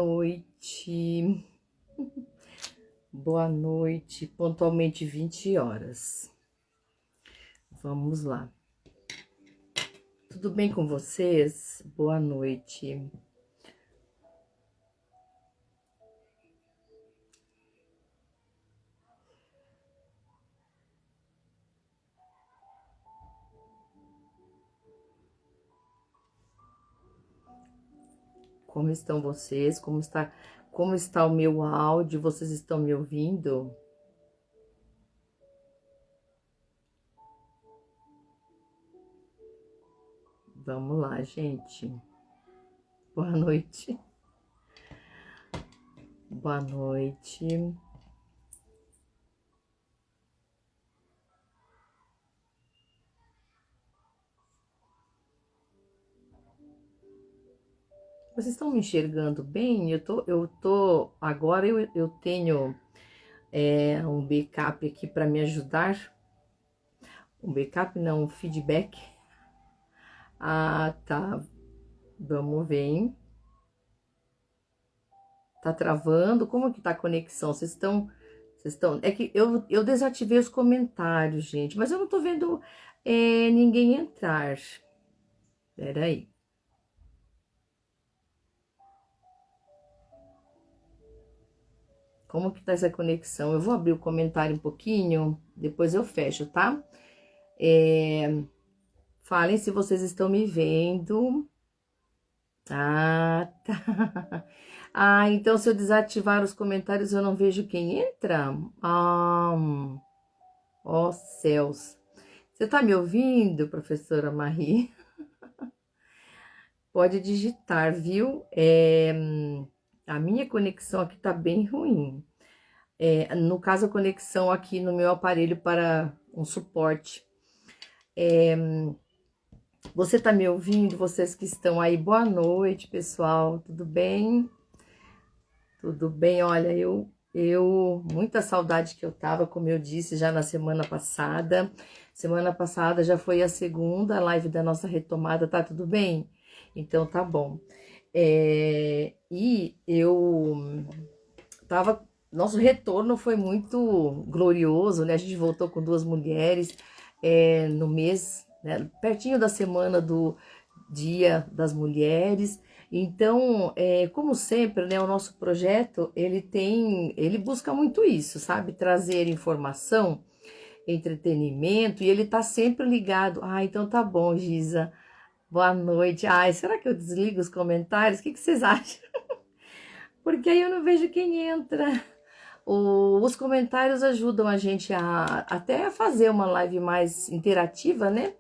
noite. Boa noite, pontualmente 20 horas. Vamos lá. Tudo bem com vocês? Boa noite. Como estão vocês? Como está o meu áudio? Vocês estão me ouvindo? Vamos lá, gente. Boa noite. Boa noite. Vocês estão me enxergando bem? Agora eu tenho um backup aqui para me ajudar. Um backup não, um feedback. Ah, tá. Vamos ver, hein? Tá travando? Como que tá a conexão? É que eu desativei os comentários, gente, mas eu não tô vendo ninguém entrar. Pera aí. Como que tá essa conexão? Eu vou abrir o comentário um pouquinho, depois eu fecho, tá? Falem se vocês estão me vendo. Ah, tá. Ah, então se eu desativar os comentários eu não vejo quem entra? Ah, ó céus. Você tá me ouvindo, professora Marie? Pode digitar, viu? A minha conexão aqui tá bem ruim. No caso, a conexão aqui no meu aparelho para um suporte. Você tá me ouvindo? Vocês que estão aí, boa noite, pessoal. Tudo bem? Tudo bem? Olha, muita saudade que eu tava, como eu disse já na semana passada. Semana passada já foi a segunda live da nossa retomada, tá tudo bem? Então tá bom. E eu tava. Nosso retorno foi muito glorioso, né? A gente voltou com 2 mulheres no mês, né? Pertinho da semana do Dia das Mulheres. Então, como sempre, né? O nosso projeto ele busca muito isso, sabe? Trazer informação, entretenimento, e ele tá sempre ligado. Ah, então tá bom, Giza. Boa noite. Ai, será que eu desligo os comentários? O que vocês acham? Porque aí eu não vejo quem entra. Os comentários ajudam a gente até a fazer uma live mais interativa, né?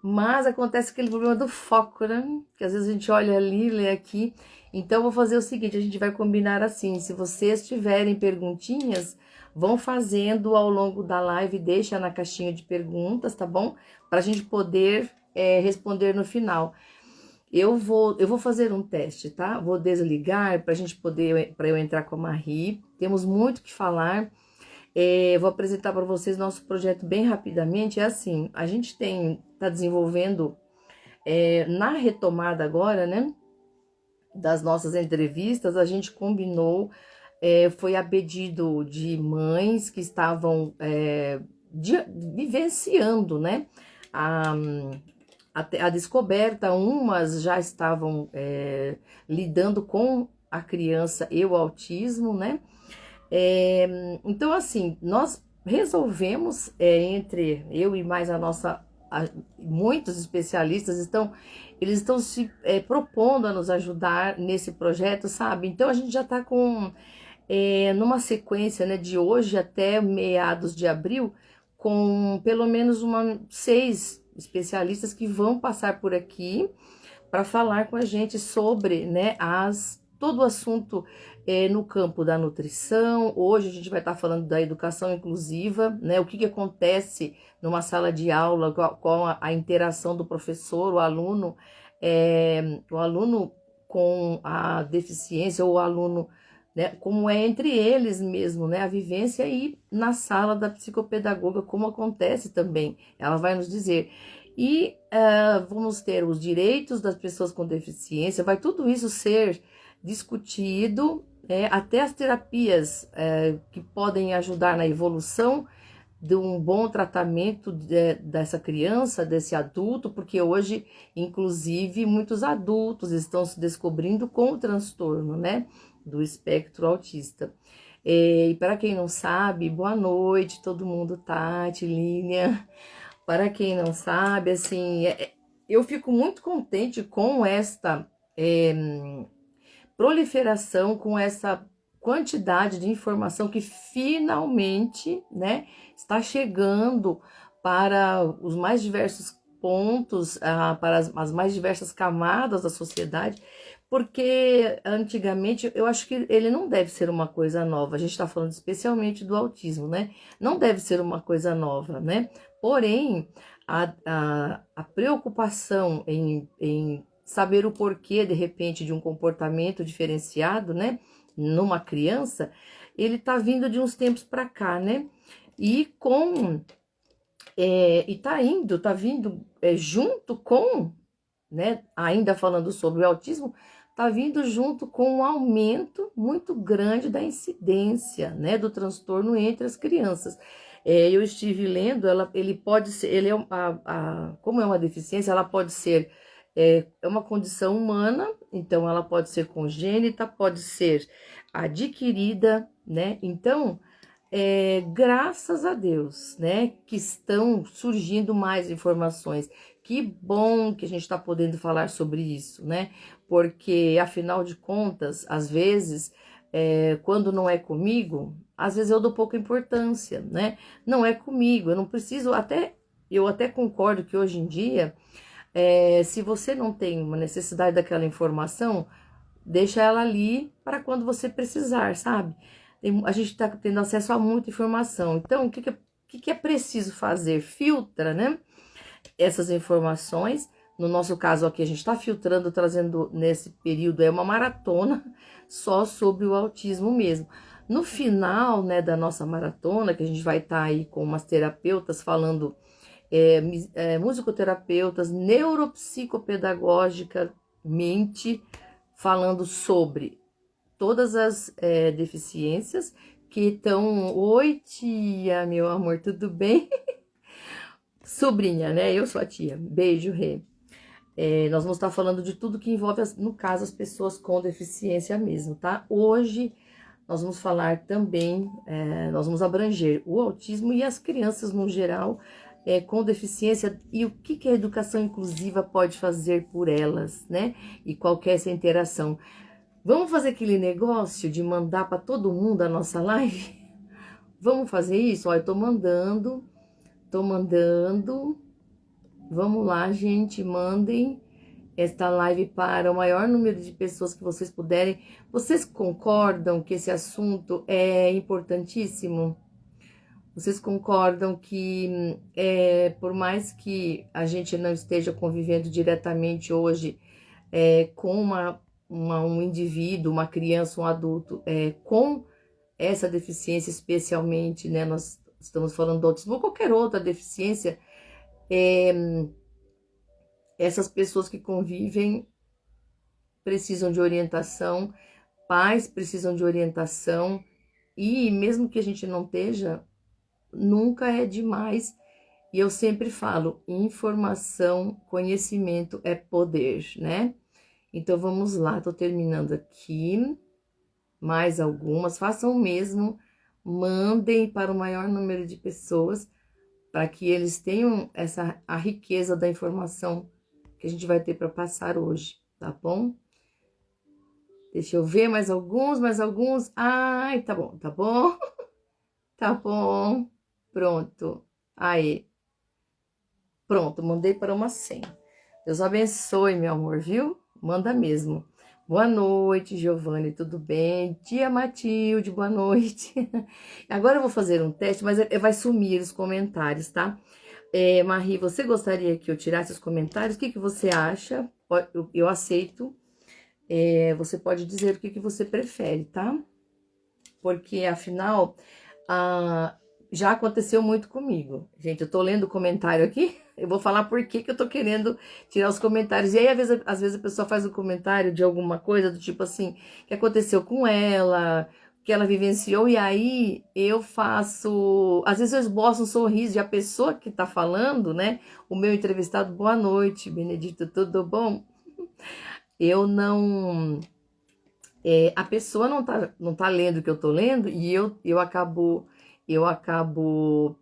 Mas acontece aquele problema do foco, né? Que às vezes a gente olha ali, lê aqui. Então eu vou fazer o seguinte, a gente vai combinar assim, se vocês tiverem perguntinhas, vão fazendo ao longo da live, deixa na caixinha de perguntas, tá bom? Para a gente poder responder no final. Eu vou fazer um teste, tá? Vou desligar para eu entrar com a Marie. Temos muito que falar. Vou apresentar para vocês nosso projeto bem rapidamente. É assim, a gente tá desenvolvendo na retomada agora, né? Das nossas entrevistas, a gente combinou, foi a pedido de mães que estavam vivenciando, né? A, a descoberta, umas já estavam lidando com a criança e o autismo, né? Então, assim, nós resolvemos, entre eu e mais muitos especialistas eles estão se propondo a nos ajudar nesse projeto, sabe? Então, a gente já está numa sequência, né, de hoje até meados de abril, com pelo menos 6 especialistas que vão passar por aqui para falar com a gente sobre, né, todo o assunto no campo da nutrição. Hoje a gente vai estar falando da educação inclusiva, né, o que acontece numa sala de aula, com a interação do professor, o aluno com a deficiência, ou o aluno, né, como é entre eles mesmo, né, a vivência, e na sala da psicopedagoga, como acontece também, ela vai nos dizer. E vamos ter os direitos das pessoas com deficiência, vai tudo isso ser discutido, até as terapias que podem ajudar na evolução de um bom tratamento dessa criança, desse adulto, porque hoje, inclusive, muitos adultos estão se descobrindo com o transtorno, né, do espectro autista. E para quem não sabe, boa noite, todo mundo, Tati, Lilian. Para quem não sabe, assim, eu fico muito contente com esta proliferação, com essa quantidade de informação que finalmente, né, está chegando para os mais diversos pontos, para as mais diversas camadas da sociedade, porque antigamente eu acho que ele não deve ser uma coisa nova. A gente está falando especialmente do autismo, né? Não deve ser uma coisa nova, né? Porém, a preocupação em saber o porquê, de repente, de um comportamento diferenciado, né, numa criança, ele tá vindo de uns tempos para cá, né? E tá vindo junto com, né, ainda falando sobre o autismo, tá vindo junto com um aumento muito grande da incidência, né, do transtorno entre as crianças. Eu estive lendo, ele pode ser, como é uma deficiência, ela pode ser uma condição humana, então ela pode ser congênita, pode ser adquirida, né? Então, graças a Deus, né, que estão surgindo mais informações. Que bom que a gente está podendo falar sobre isso, né? Porque, afinal de contas, às vezes, quando não é comigo, às vezes eu dou pouca importância, né? Não é comigo, eu não preciso, eu até concordo que hoje em dia, se você não tem uma necessidade daquela informação, deixa ela ali para quando você precisar, sabe? A gente está tendo acesso a muita informação. Então, o que é preciso fazer? Filtra, né? Essas informações. No nosso caso aqui, a gente está filtrando, trazendo nesse período uma maratona só sobre o autismo mesmo. No final, né, da nossa maratona, que a gente vai estar aí com umas terapeutas falando, musicoterapeutas, neuropsicopedagogicamente, falando sobre todas as deficiências que estão... Oi, tia, meu amor, tudo bem? Sobrinha, né? Eu sou a tia. Beijo, Rê. Nós vamos estar falando de tudo que envolve, no caso, as pessoas com deficiência mesmo, tá? Hoje nós vamos falar também, nós vamos abranger o autismo e as crianças no geral com deficiência e o que a educação inclusiva pode fazer por elas, né? E qual que é essa interação. Vamos fazer aquele negócio de mandar para todo mundo a nossa live? Vamos fazer isso? Ó, eu tô mandando. Vamos lá, gente, mandem esta live para o maior número de pessoas que vocês puderem. Vocês concordam que esse assunto é importantíssimo? Vocês concordam que, por mais que a gente não esteja convivendo diretamente hoje com um indivíduo, uma criança, um adulto, com essa deficiência especialmente, né? Nós estamos falando do autismo ou qualquer outra deficiência, essas pessoas que convivem precisam de orientação, pais precisam de orientação, e mesmo que a gente não esteja, nunca é demais. E eu sempre falo, informação, conhecimento é poder, né? Então vamos lá, tô terminando aqui. Mais algumas, façam o mesmo, mandem para o maior número de pessoas, para que eles tenham a riqueza da informação que a gente vai ter para passar hoje, tá bom? Deixa eu ver mais alguns. Ai, tá bom, tá bom, pronto. Aí, pronto, mandei para uma senha. Deus abençoe, meu amor, viu? Manda mesmo. Boa noite, Giovanni, tudo bem? Tia Matilde, boa noite. Agora eu vou fazer um teste, mas vai sumir os comentários, tá? Marie, você gostaria que eu tirasse os comentários? O que você acha? Eu aceito. Você pode dizer o que você prefere, tá? Porque, afinal, já aconteceu muito comigo. Gente, eu tô lendo o comentário aqui. Eu vou falar por que que eu tô querendo tirar os comentários. E aí, às vezes a pessoa faz um comentário de alguma coisa, do tipo assim, que aconteceu com ela, que ela vivenciou, e aí eu faço. Às vezes eu esboço um sorriso e a pessoa que tá falando, né? O meu entrevistado, boa noite, Benedito, tudo bom? Eu não. A pessoa não tá lendo o que eu tô lendo e eu acabo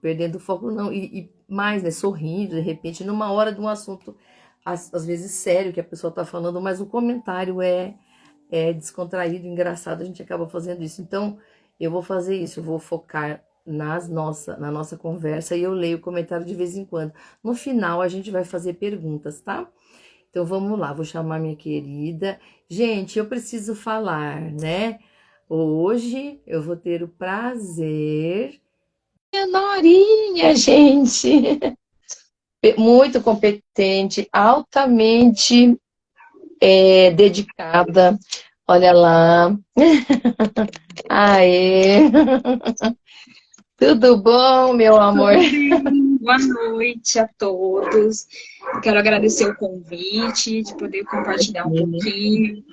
perdendo o foco, não. E mais, né? Sorrindo, de repente, numa hora de um assunto, às vezes sério que a pessoa tá falando, mas o comentário é descontraído, engraçado, a gente acaba fazendo isso. Então, eu vou fazer isso, eu vou focar na nossa conversa e eu leio o comentário de vez em quando. No final, a gente vai fazer perguntas, tá? Então vamos lá, vou chamar minha querida. Gente, eu preciso falar, né? Hoje eu vou ter o prazer. Minha Norinha, gente, muito competente, altamente dedicada. Olha lá. Aê! Tudo bom, meu amor? Tudo bem? Boa noite a todos. Quero agradecer o convite, de poder compartilhar um pouquinho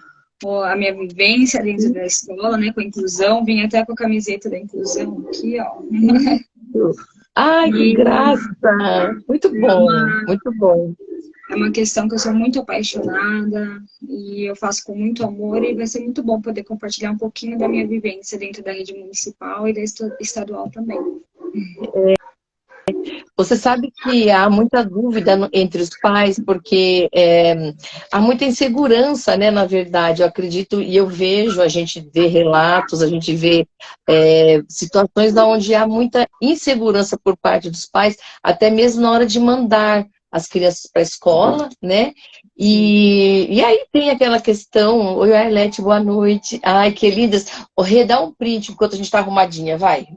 a minha vivência dentro da escola, né, com a inclusão. Vim até com a camiseta da inclusão aqui, ó. Ai, que E graça! Muito é bom, muito bom. é uma questão que eu sou muito apaixonada e eu faço com muito amor e vai ser muito bom poder compartilhar um pouquinho da minha vivência dentro da rede municipal e da estadual também. Você sabe que há muita dúvida entre os pais, porque há muita insegurança, né? Na verdade, eu acredito e eu vejo, a gente vê relatos, a gente vê situações onde há muita insegurança por parte dos pais, até mesmo na hora de mandar as crianças para a escola, né? Sim. E aí tem aquela questão, oi, Arlete, boa noite. Ai, que lindas. Ô, Rê, dá um print enquanto a gente está arrumadinha, vai.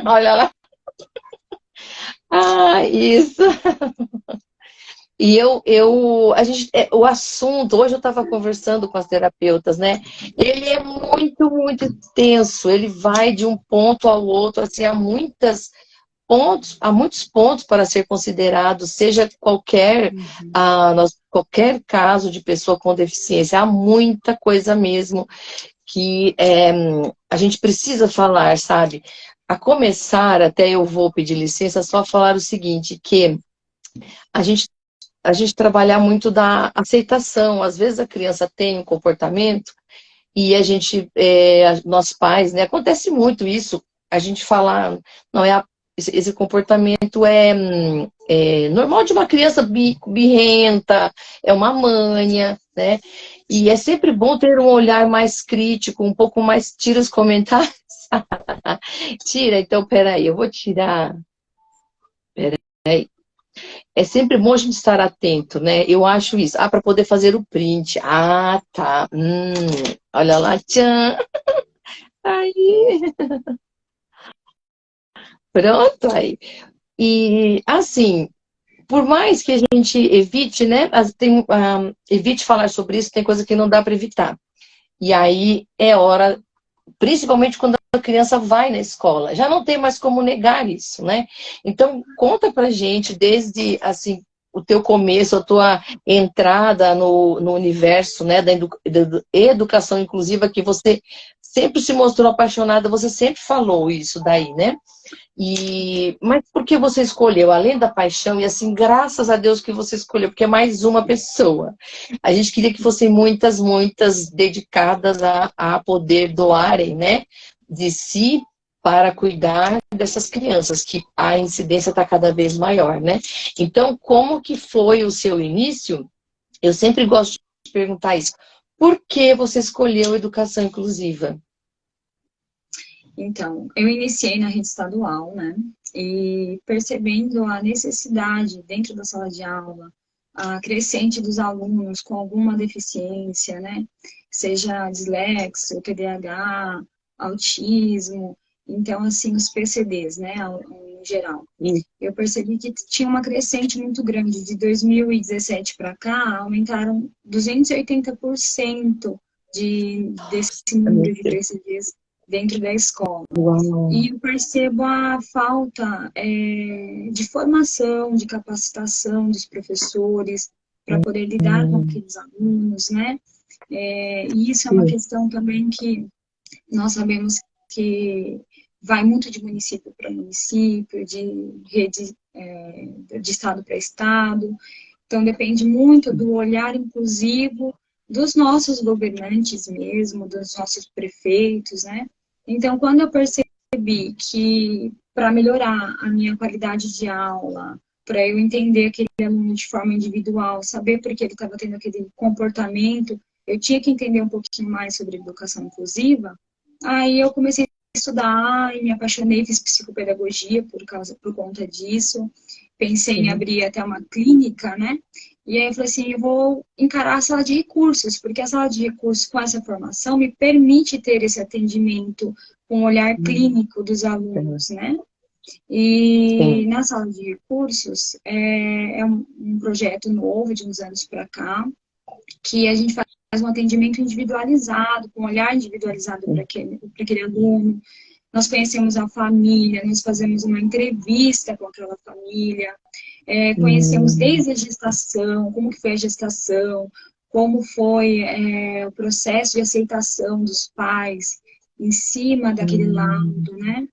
Olha lá. Ah, isso. E o assunto, hoje eu estava conversando com as terapeutas, né? Ele é muito, muito extenso, ele vai de um ponto ao outro, assim, há muitos pontos para ser considerado, seja qualquer caso de pessoa com deficiência, há muita coisa mesmo que a gente precisa falar, sabe? A começar, até eu vou pedir licença, só falar o seguinte, que a gente a gente trabalhar muito da aceitação. Às vezes a criança tem um comportamento e nós pais, né, acontece muito isso, a gente fala, não é esse comportamento é normal de uma criança birrenta, é uma manha, né? E é sempre bom ter um olhar mais crítico, um pouco mais, tira os comentários. Tira, então, peraí, eu vou tirar. Peraí. É sempre bom a gente estar atento, né? Eu acho isso. Ah, para poder fazer o print. Ah, tá. Olha lá, tchan. Aí, pronto, aí. E, assim, por mais que a gente evite, né? Evite falar sobre isso, tem coisa que não dá para evitar. E aí é hora, principalmente quando a criança vai na escola. Já não tem mais como negar isso, né? Então, conta pra gente desde, assim, o teu começo, a tua entrada no universo, né, da educação inclusiva, que você sempre se mostrou apaixonada, você sempre falou isso daí, né? Mas por que você escolheu, além da paixão, e assim, graças a Deus que você escolheu, porque é mais uma pessoa. A gente queria que fossem muitas, muitas dedicadas a poder doarem, né, de si para cuidar dessas crianças, que a incidência está cada vez maior, né? Então, como que foi o seu início? Eu sempre gosto de perguntar isso. Por que você escolheu educação inclusiva? Então, eu iniciei na rede estadual, né? E percebendo a necessidade dentro da sala de aula, a crescente dos alunos com alguma deficiência, né? Seja dislexia, TDAH, autismo, então, assim, os PCDs, né, em geral. Eu percebi que tinha uma crescente muito grande. De 2017 para cá, aumentaram 280% desse número de PCDs. dentro da escola. Uau. E eu percebo a falta de formação, de capacitação dos professores para poder lidar com Hum, aqueles alunos, né? E isso é uma sim. questão também que nós sabemos que vai muito de município para município, de rede de estado para estado. Então, depende muito do olhar inclusivo dos nossos governantes mesmo, dos nossos prefeitos, né? Então, quando eu percebi que para melhorar a minha qualidade de aula, para eu entender aquele aluno de forma individual, saber por que ele estava tendo aquele comportamento, eu tinha que entender um pouquinho mais sobre educação inclusiva. Aí eu comecei a estudar e me apaixonei, fiz psicopedagogia por conta disso. Pensei em Sim. abrir até uma clínica, né? E aí eu falei assim, eu vou encarar a sala de recursos, porque a sala de recursos com essa formação me permite ter esse atendimento com o olhar Hum, clínico dos sim. alunos, né? E Sim. na sala de recursos é um projeto novo de uns anos para cá, que a gente faz um atendimento individualizado, com um olhar individualizado para aquele aluno. Nós conhecemos a família, nós fazemos uma entrevista com aquela família, conhecemos Hum, desde a gestação, como que foi a gestação, como foi o processo de aceitação dos pais em cima daquele hum, laudo, né?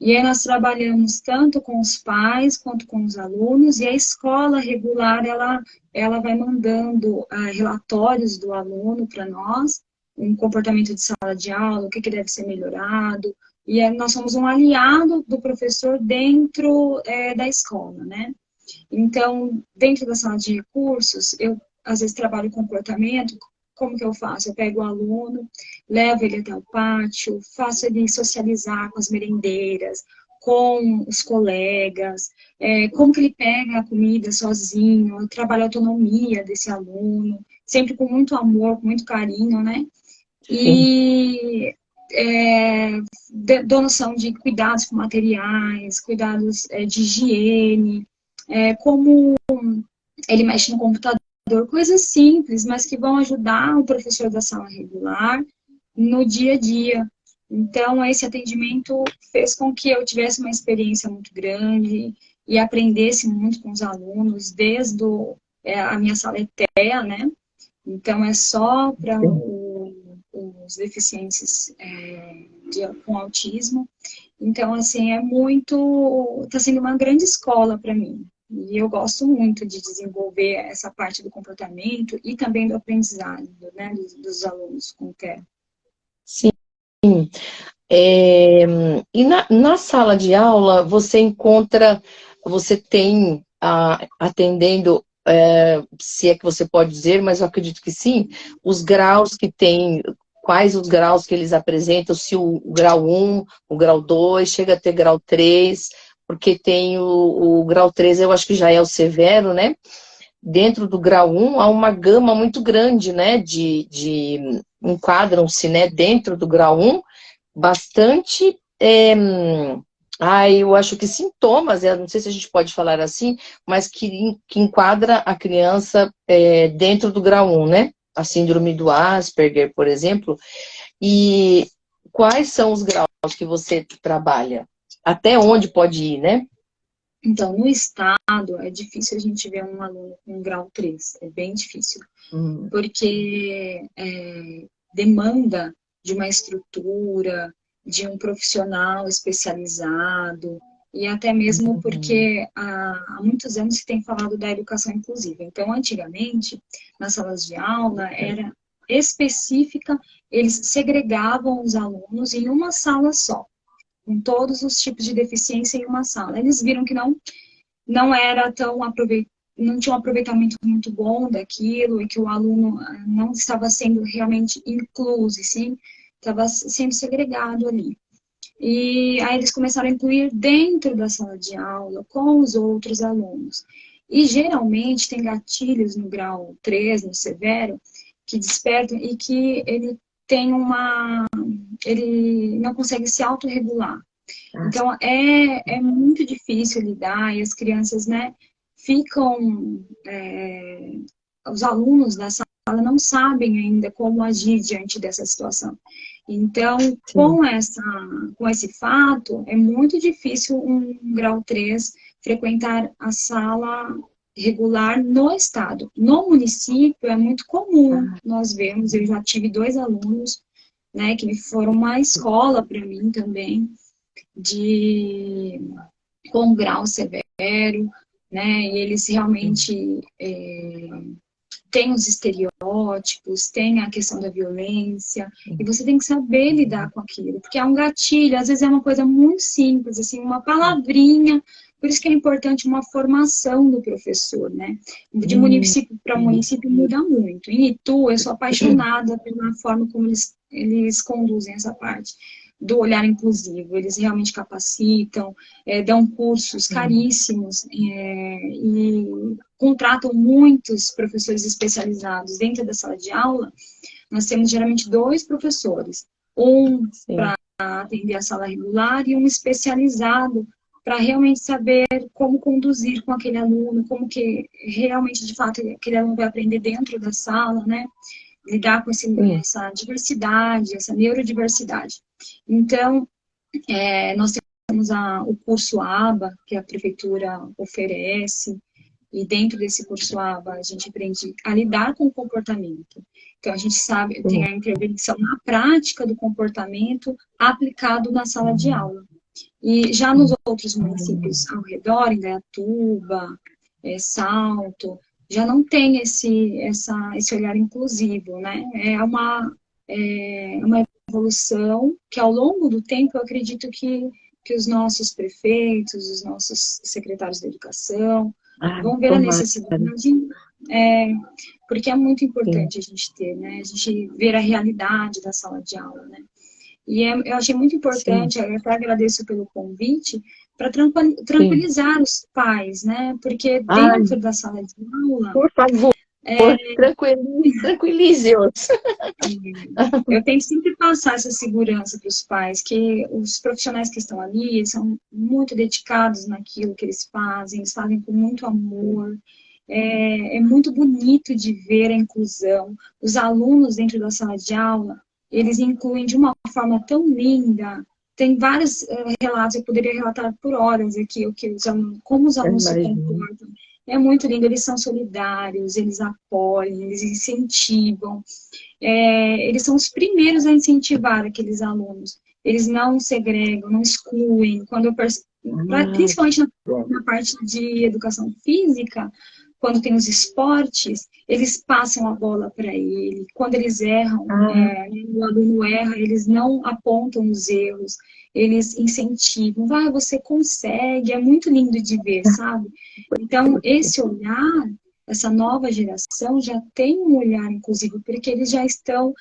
E aí nós trabalhamos tanto com os pais quanto com os alunos, e a escola regular, ela vai mandando relatórios do aluno para nós, um comportamento de sala de aula, o que, que deve ser melhorado, e nós somos um aliado do professor dentro da escola, né? Então, dentro da sala de recursos, eu às vezes trabalho comportamento, como que eu faço? Eu pego o aluno, levo ele até o pátio, faço ele socializar com as merendeiras, com os colegas, como que ele pega a comida sozinho, eu trabalho a autonomia desse aluno, sempre com muito amor, com muito carinho, né? sim. E dou noção de cuidados com materiais, cuidados de higiene, como ele mexe no computador, coisas simples, mas que vão ajudar o professor da sala regular no dia a dia. Então, esse atendimento fez com que eu tivesse uma experiência muito grande e aprendesse muito com os alunos, desde a minha sala é TEA, né? Então, é só para Sim. os deficientes com autismo. Então, assim, é muito. Está sendo uma grande escola para mim. E eu gosto muito de desenvolver essa parte do comportamento e também do aprendizado, né, dos alunos com TEA. Sim. E na sala de aula, você encontra, você tem atendendo, se é que você pode dizer, mas eu acredito que sim, os graus que tem, quais os graus que eles apresentam, se o grau 1, o grau 2, chega a ter grau 3, porque tem o grau 3, eu acho que já é o severo, né? Dentro do grau 1 há uma gama muito grande, né? Enquadram-se, né? Dentro do grau 1 bastante. Eu acho que sintomas, eu não sei se a gente pode falar assim, mas que enquadra a criança dentro do grau 1, né? A síndrome do Asperger, por exemplo. E quais são os graus que você trabalha? Até onde pode ir, né? Então, no estado, é difícil a gente ver um aluno com grau 3, é bem difícil, Hum, porque demanda de uma estrutura, de um profissional especializado, e até mesmo hum, porque há muitos anos se tem falado da educação inclusiva. Então, antigamente, nas salas de aula, era específica, eles segregavam os alunos em uma sala só, com todos os tipos de deficiência em uma sala. Eles viram que não era tão não tinha um aproveitamento muito bom daquilo e que o aluno não estava sendo realmente incluso, sim, estava sendo segregado ali. E aí eles começaram a incluir dentro da sala de aula com os outros alunos. E geralmente tem gatilhos no grau 3, no severo, que despertam e que ele tem ele não consegue se autorregular. ah, Então, é muito difícil lidar e as crianças, né, ficam. Os alunos da sala não sabem ainda como agir diante dessa situação. Então, sim. com esse fato, é muito difícil um grau 3 frequentar a sala regular no estado. No município, é muito comum Ah, nós vermos, eu já tive 2 alunos, né, que foram uma escola para mim também, de com grau severo, né, e eles sim. realmente têm os estereótipos, tem a questão da violência, e você tem que saber lidar com aquilo, porque é um gatilho, às vezes é uma coisa muito simples, assim, uma palavrinha, por isso que é importante uma formação do professor, né? De Hum, município para município muda muito. Em Itu, eu sou apaixonada pela forma como eles conduzem essa parte do olhar inclusivo. Eles realmente capacitam, dão cursos sim. caríssimos, e contratam muitos professores especializados dentro da sala de aula. Nós temos geralmente 2 professores, um Sim. para atender a sala regular e um especializado para realmente saber como conduzir com aquele aluno, como que realmente, de fato, aquele aluno vai aprender dentro da sala, né? Lidar com Sim. essa diversidade, essa neurodiversidade. Então, nós temos o curso ABA, que a prefeitura oferece, e dentro desse curso ABA, a gente aprende a lidar com o comportamento. Então, a gente sabe, tem Sim. a intervenção na prática do comportamento aplicado na sala de Hum, aula. E já nos outros hum, municípios ao redor, em Indaiatuba, Salto, já não tem esse olhar inclusivo, né? É uma evolução que, ao longo do tempo, eu acredito que os nossos prefeitos, os nossos secretários de educação, ah, vão ver a tomara. necessidade, é, porque é muito Sim. importante a gente ter, né? A gente ver a realidade da sala de aula, né? E eu achei muito Sim. importante, eu até agradeço pelo convite, para Sim. tranquilizar os pais, né? Porque Ai, dentro da sala de aula, por favor, tranquilize-os. eu tento sempre passar essa segurança para os pais, que os profissionais que estão ali eles são muito dedicados naquilo que eles fazem com muito amor. É muito bonito de ver a inclusão. Os alunos dentro da sala de aula, eles incluem de uma forma tão linda. Tem vários relatos, eu poderia relatar por horas aqui como os Eu alunos se imagino. comportam. É muito lindo, eles são solidários, eles apoiam, eles incentivam. Eles são os primeiros a incentivar aqueles alunos. Eles não segregam, não excluem. Ah, Principalmente bom. na parte de educação física, quando tem os esportes, eles passam a bola para ele. Quando eles erram, Ah, o aluno erra, eles não apontam os erros, eles incentivam. Vai, você consegue. É muito lindo de ver, sabe? Então, esse olhar, essa nova geração já tem um olhar inclusivo, porque eles já estão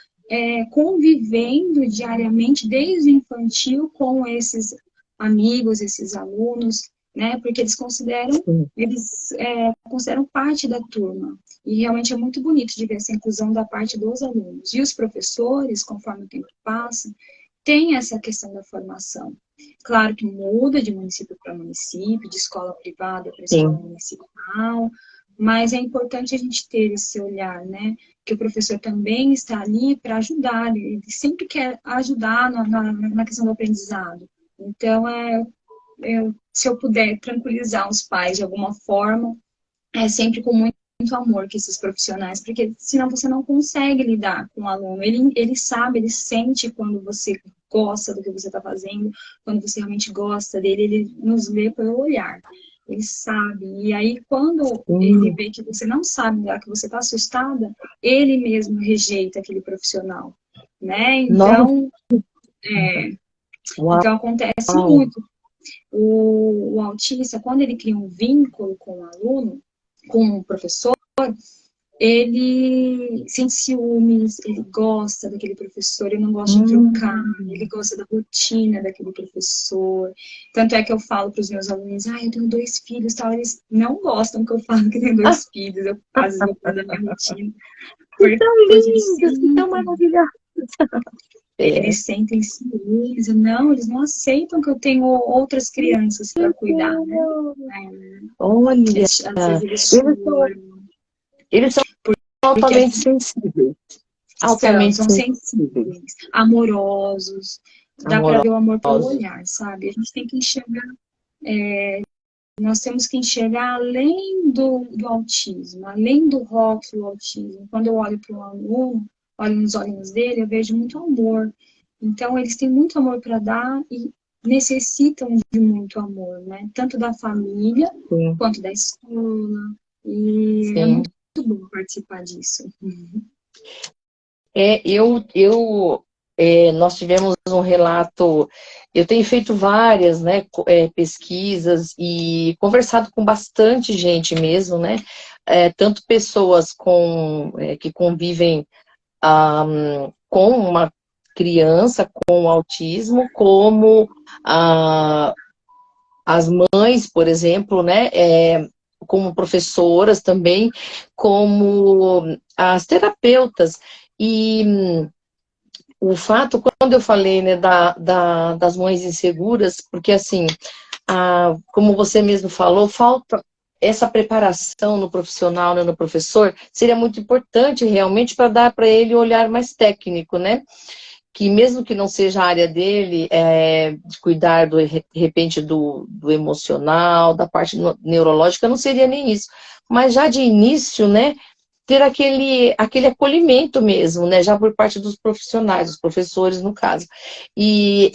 convivendo diariamente, desde o infantil, com esses amigos, esses alunos, né? Porque sim. eles consideram parte da turma. E realmente é muito bonito de ver essa inclusão da parte dos alunos. E os professores, conforme o tempo passa, tem essa questão da formação. Claro que muda de município para município, de escola privada para escola Sim. municipal, mas é importante a gente ter esse olhar, né? Que o professor também está ali para ajudar, ele sempre quer ajudar na questão do aprendizado. Então, se eu puder tranquilizar os pais de alguma forma, é sempre com muito amor que esses profissionais, porque senão você não consegue lidar com o aluno. Ele sabe, ele sente quando você gosta do que você está fazendo, quando você realmente gosta dele, ele nos lê pelo olhar. Ele sabe. E aí, quando ele Sim. vê que você não sabe lidar, que você está assustada, ele mesmo rejeita aquele profissional, né? Nossa, Então acontece uau. muito. O autista, quando ele cria um vínculo com o aluno, com o professor, ele sente ciúmes, ele gosta daquele professor, ele não gosta de trocar, ele Hum. gosta da rotina daquele professor. Tanto é que eu falo para os meus alunos, eu tenho 2 filhos, tal. Eles não gostam que eu falo que tenho Ah, 2 filhos, eu às vezes vou falar da minha rotina, que tão porque eles lindos, que tão sentem, maravilhosos. É. eles sentem ciúmes, não, eles não aceitam que eu tenho outras crianças para cuidar, né? Olha, Às vezes eles eles são, choram, eles são porque altamente sensíveis. altamente são sensíveis, sensíveis, amorosos, dá para ver o amor pelo amorosos. olhar, sabe? A gente tem que enxergar, nós temos que enxergar além do autismo, além do rótulo autismo. Quando eu olho para um aluno, olho nos olhinhos dele, eu vejo muito amor. Então, eles têm muito amor para dar e necessitam de muito amor, né? Tanto da família Sim, quanto da escola. E é sim. muito bom participar disso. Nós tivemos um relato, eu tenho feito várias, né, pesquisas e conversado com bastante gente mesmo, né, tanto pessoas que convivem com uma criança com autismo, como ah, as mães, por exemplo, né, como professoras também, como as terapeutas. E o fato, quando eu falei, né, das mães inseguras, porque assim, como você mesmo falou, falta essa preparação no profissional, né, no professor, seria muito importante realmente para dar para ele um olhar mais técnico, né? Que mesmo que não seja a área dele, de cuidar, de repente, do emocional, da parte neurológica, não seria nem isso. Mas já de início, né, ter aquele acolhimento mesmo, né, já por parte dos profissionais, dos professores, no caso. E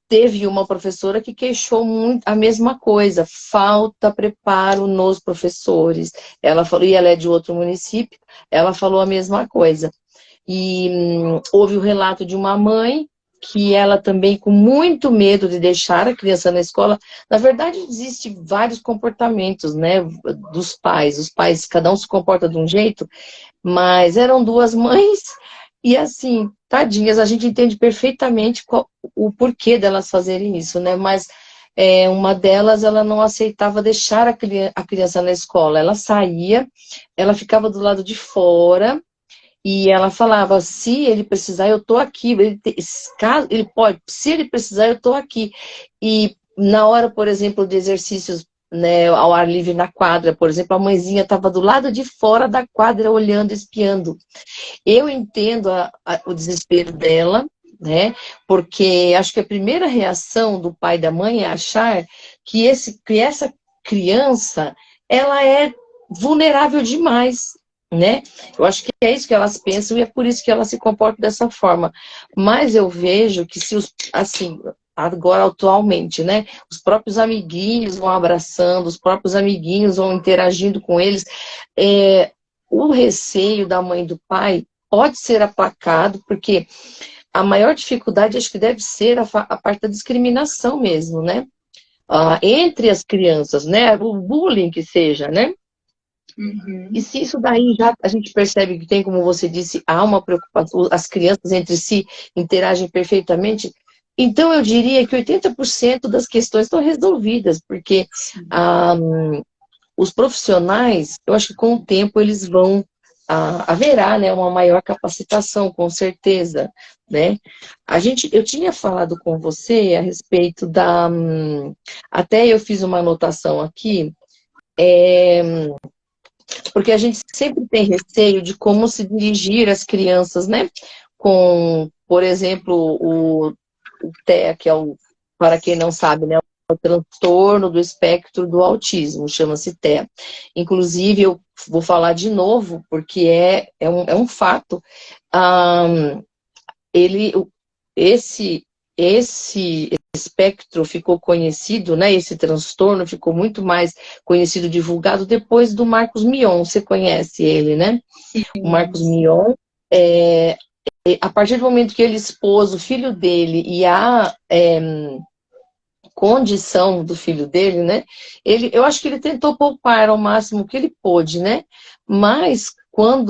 teve uma professora que queixou muito a mesma coisa, falta preparo nos professores. Ela falou, e ela é de outro município, ela falou a mesma coisa. E houve o relato de uma mãe que ela também, com muito medo de deixar a criança na escola, na verdade, existem vários comportamentos, né, dos pais. Os pais, cada um se comporta de um jeito, mas eram duas mães e, assim, tadinhas, a gente entende perfeitamente o porquê delas fazerem isso, né, mas uma delas, ela não aceitava deixar a criança na escola. Ela saía, ela ficava do lado de fora, e ela falava, se ele precisar, eu tô aqui. Ele pode, se ele precisar, eu tô aqui. E na hora, por exemplo, de exercícios, né, ao ar livre na quadra, por exemplo, a mãezinha estava do lado de fora da quadra, olhando, espiando. Eu entendo o desespero dela, né? Porque acho que a primeira reação do pai e da mãe é achar que essa criança, ela é vulnerável demais, né? Eu acho que é isso que elas pensam e é por isso que elas se comportam dessa forma. Mas eu vejo que se assim, agora atualmente, né? Os próprios amiguinhos vão abraçando, os próprios amiguinhos vão interagindo com eles. O receio da mãe e do pai pode ser aplacado, porque a maior dificuldade acho que deve ser a parte da discriminação mesmo, né? Entre as crianças, né? O bullying que seja, né? E Uhum. se isso daí já a gente percebe que tem, como você disse, há uma preocupação, as crianças entre si interagem perfeitamente, então eu diria que 80% das questões estão resolvidas, porque Sim. ah, os profissionais, eu acho que com o tempo eles vão haverá, né, uma maior capacitação, com certeza, né? Eu tinha falado com você a respeito até eu fiz uma anotação aqui, porque a gente sempre tem receio de como se dirigir às crianças, né? Com, por exemplo, o TEA, que é para quem não sabe, né? O transtorno do espectro do autismo, chama-se TEA. Inclusive, eu vou falar de novo, porque é um fato. Um, ele, esse espectro ficou conhecido, né? Esse transtorno ficou muito mais conhecido, divulgado depois do Marcos Mion. Você conhece ele, né? O Sim, Marcos sim. Mion, a partir do momento que ele expôs o filho dele e a condição do filho dele, né? Eu acho que ele tentou poupar ao máximo que ele pôde, né? Mas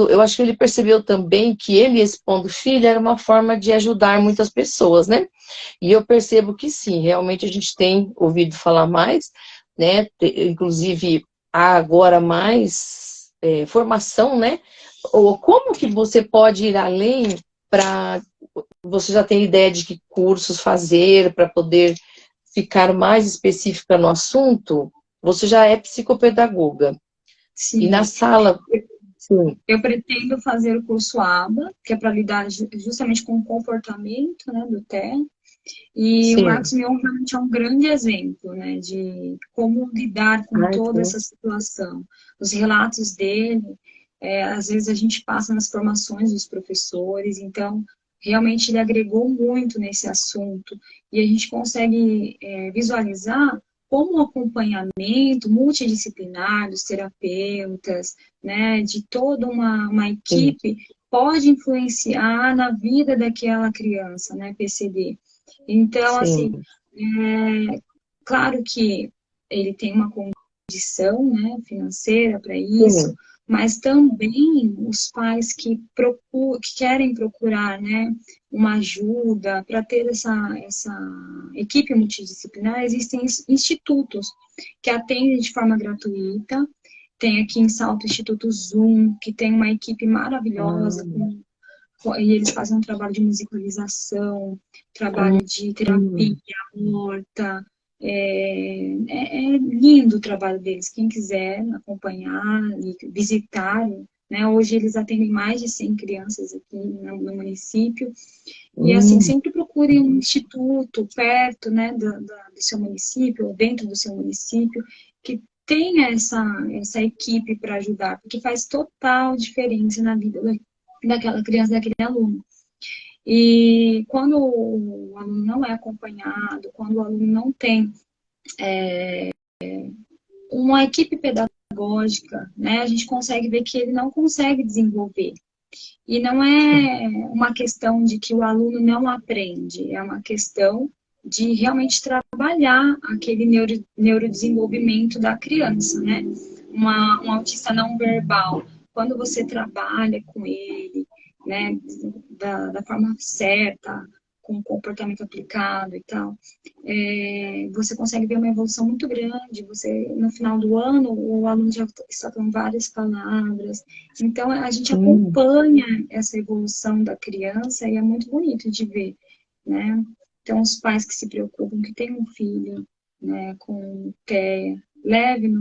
eu acho que ele percebeu também que ele expondo o filho era uma forma de ajudar muitas pessoas, né? E eu percebo que sim, realmente a gente tem ouvido falar mais, né? Inclusive há agora mais formação, né? Ou como que você pode ir além para você já tem ideia de que cursos fazer para poder ficar mais específica no assunto? Você já é psicopedagoga. E na Sim. sala. Sim, Eu pretendo fazer o curso ABA, que é para lidar justamente com o comportamento, né, do TEA. E o Marcos sim. Mion realmente é um grande exemplo, né, de como lidar com Ai, toda sim. essa situação. Os relatos dele, às vezes a gente passa nas formações dos professores, então realmente ele agregou muito nesse assunto e a gente consegue visualizar como o acompanhamento multidisciplinar dos terapeutas, né, de toda uma Sim, equipe pode influenciar na vida daquela criança, né, PCD. Então, assim, sim, claro que ele tem uma condição, né, financeira para isso, sim. mas também os pais que querem procurar, né, uma ajuda para ter essa equipe multidisciplinar, existem institutos que atendem de forma gratuita. Tem aqui em Salto o Instituto Zoom, que tem uma equipe maravilhosa Ah, e eles fazem um trabalho de musicalização, hum, trabalho de terapia, hum, horta. É lindo o trabalho deles. Quem quiser acompanhar e visitar, né? Hoje eles atendem mais de 100 crianças aqui no município. E assim, hum, sempre procure um instituto perto, né, do seu município, ou dentro do seu município, que tenha essa equipe para ajudar, porque faz total diferença na vida daquela criança, daquele aluno. E quando o aluno não é acompanhado, quando o aluno não tem uma equipe pedagógica, né, a gente consegue ver que ele não consegue desenvolver. E não sim, é uma questão de que o aluno não aprende, é uma questão de realmente trabalhar aquele neurodesenvolvimento da criança, né? Um autista não verbal, quando você trabalha com ele, né, da forma certa, com o comportamento aplicado e tal, você consegue ver uma evolução muito grande. Você, no final do ano, o aluno já está com várias palavras. Então, a gente hum, acompanha essa evolução da criança e é muito bonito de ver, né? Então, os pais que se preocupam, que têm um filho, né, com TEA, leve em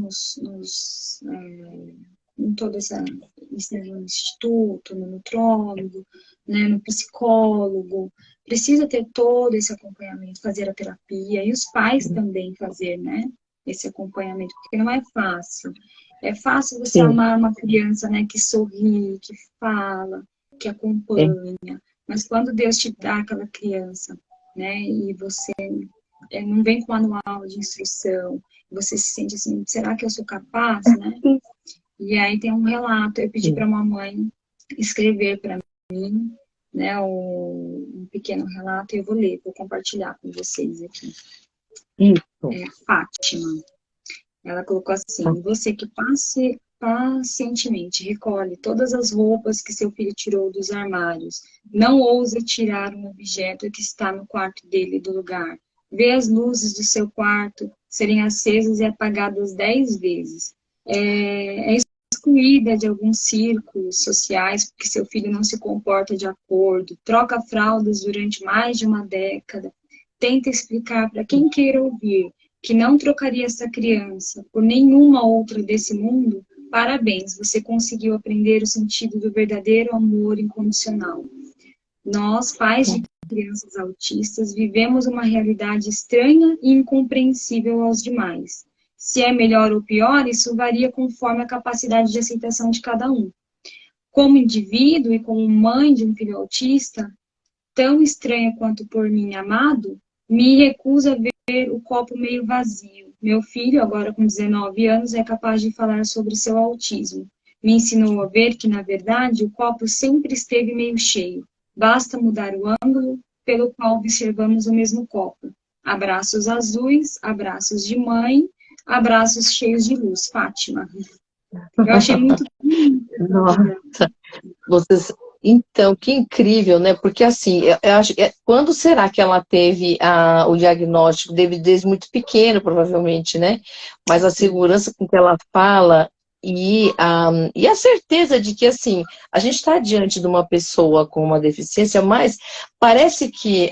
todo esse no instituto, no nutrólogo, né, no psicólogo, precisa ter todo esse acompanhamento, fazer a terapia, e os pais também fazer, né, esse acompanhamento, porque não é fácil. É fácil você sim, amar uma criança, né, que sorri, que fala, que sim, acompanha, mas quando Deus te dá aquela criança, né, e você não vem com manual de instrução, você se sente assim, será que eu sou capaz, né? E aí tem um relato, eu pedi sim. para uma mãe escrever para mim, né, um pequeno relato, e eu vou ler, vou compartilhar com vocês aqui. Isso. Fátima, ela colocou Tá. assim: você que pacientemente recolhe todas as roupas que seu filho tirou dos armários, não ousa tirar um objeto que está no quarto dele do lugar. Vê as luzes do seu quarto serem acesas e apagadas 10 vezes. É excluída de alguns círculos sociais porque seu filho não se comporta de acordo, troca fraldas durante mais de uma década, tenta explicar para quem queira ouvir que não trocaria essa criança por nenhuma outra desse mundo, parabéns, você conseguiu aprender o sentido do verdadeiro amor incondicional. Nós, pais de crianças autistas, vivemos uma realidade estranha e incompreensível aos demais. Se é melhor ou pior, isso varia conforme a capacidade de aceitação de cada um. Como indivíduo e como mãe de um filho autista, tão estranha quanto por mim amado, me recuso a ver o copo meio vazio. Meu filho, agora com 19 anos, é capaz de falar sobre seu autismo. Me ensinou a ver que, na verdade, o copo sempre esteve meio cheio. Basta mudar o ângulo pelo qual observamos o mesmo copo. Abraços azuis, abraços de mãe, abraços cheios de luz. Fátima. Eu achei muito bonita essa Nossa, vida. vocês. Então, que incrível, né? Porque assim, eu acho, quando será que ela teve o diagnóstico? Desde muito pequeno, provavelmente, né? Mas a Sim. segurança com que ela fala e a certeza de que, assim, a gente está diante de uma pessoa com uma deficiência, mas parece que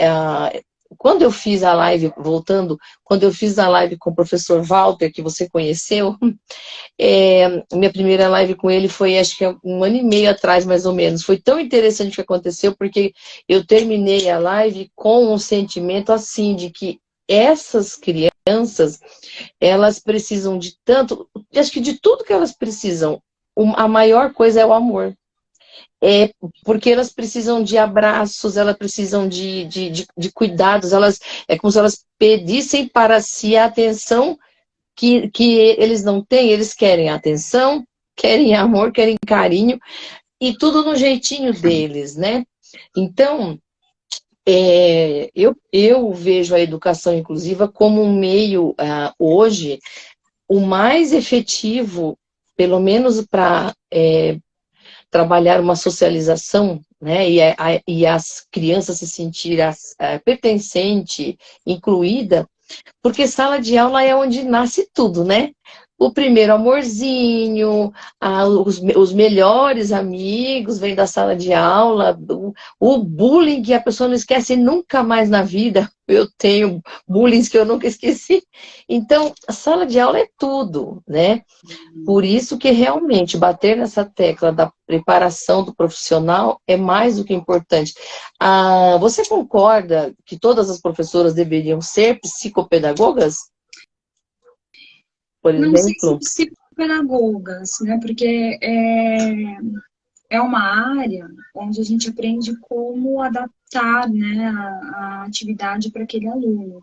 quando eu fiz a live, voltando, quando eu fiz a live com o professor Walter, que você conheceu, minha primeira live com ele foi, acho que 1 ano e meio atrás, mais ou menos. Foi tão interessante o que aconteceu, porque eu terminei a live com um sentimento assim, de que essas crianças, elas precisam de tanto, acho que de tudo que elas precisam, a maior coisa é o amor. É porque elas precisam de abraços, elas precisam de cuidados, é como se elas pedissem para si a atenção que eles não têm, eles querem atenção, querem amor, querem carinho, e tudo no jeitinho deles, né? Então, eu vejo a educação inclusiva como um meio, hoje, o mais efetivo, pelo menos para trabalhar uma socialização, né, e as crianças se sentirem pertencente, incluída, porque sala de aula é onde nasce tudo, né? O primeiro amorzinho, os melhores amigos vêm da sala de aula, o bullying que a pessoa não esquece nunca mais na vida. Eu tenho bullying que eu nunca esqueci. Então, a sala de aula é tudo, né? Por isso que realmente bater nessa tecla da preparação do profissional é mais do que importante. Você concorda que todas as professoras deveriam ser psicopedagogas, por Não sei se exemplo? psicopedagogas, né? Porque é uma área onde a gente aprende como adaptar, né, a atividade para aquele aluno.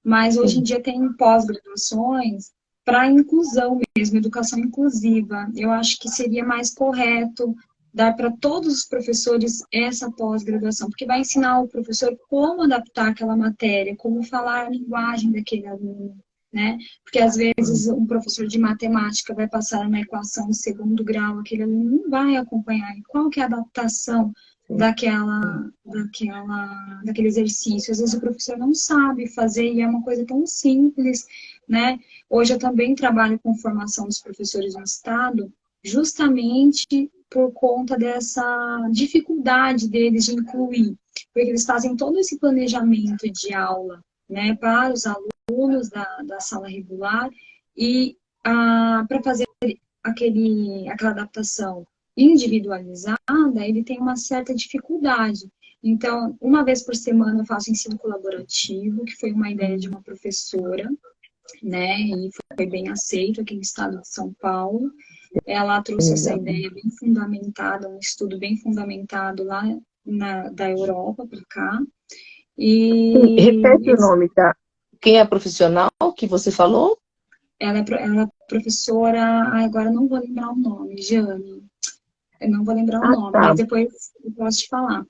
Mas hoje em Sim. dia tem pós-graduações para inclusão mesmo, educação inclusiva. Eu acho que seria mais correto dar para todos os professores essa pós-graduação, porque vai ensinar o professor como adaptar aquela matéria, como falar a linguagem daquele aluno, né? Porque às vezes um professor de matemática vai passar uma equação de segundo grau, aquele aluno não vai acompanhar. E qual que é a adaptação daquele exercício? Às vezes o professor não sabe fazer e é uma coisa tão simples, né? Hoje eu também trabalho com formação dos professores no estado, justamente por conta dessa dificuldade deles de incluir, porque eles fazem todo esse planejamento de aula, né, para os alunos da sala regular e para fazer aquela adaptação individualizada, ele tem uma certa dificuldade. Então, uma vez por semana eu faço ensino colaborativo, que foi uma ideia de uma professora, né, e foi bem aceito aqui no estado de São Paulo. Ela trouxe essa ideia bem fundamentada, um estudo bem fundamentado lá da Europa para cá. E Repete o nome, tá? Quem é profissional que você falou? ela é professora, agora não vou lembrar o nome, Jane. Eu não vou lembrar o Ah, nome, tá. mas depois eu posso te falar.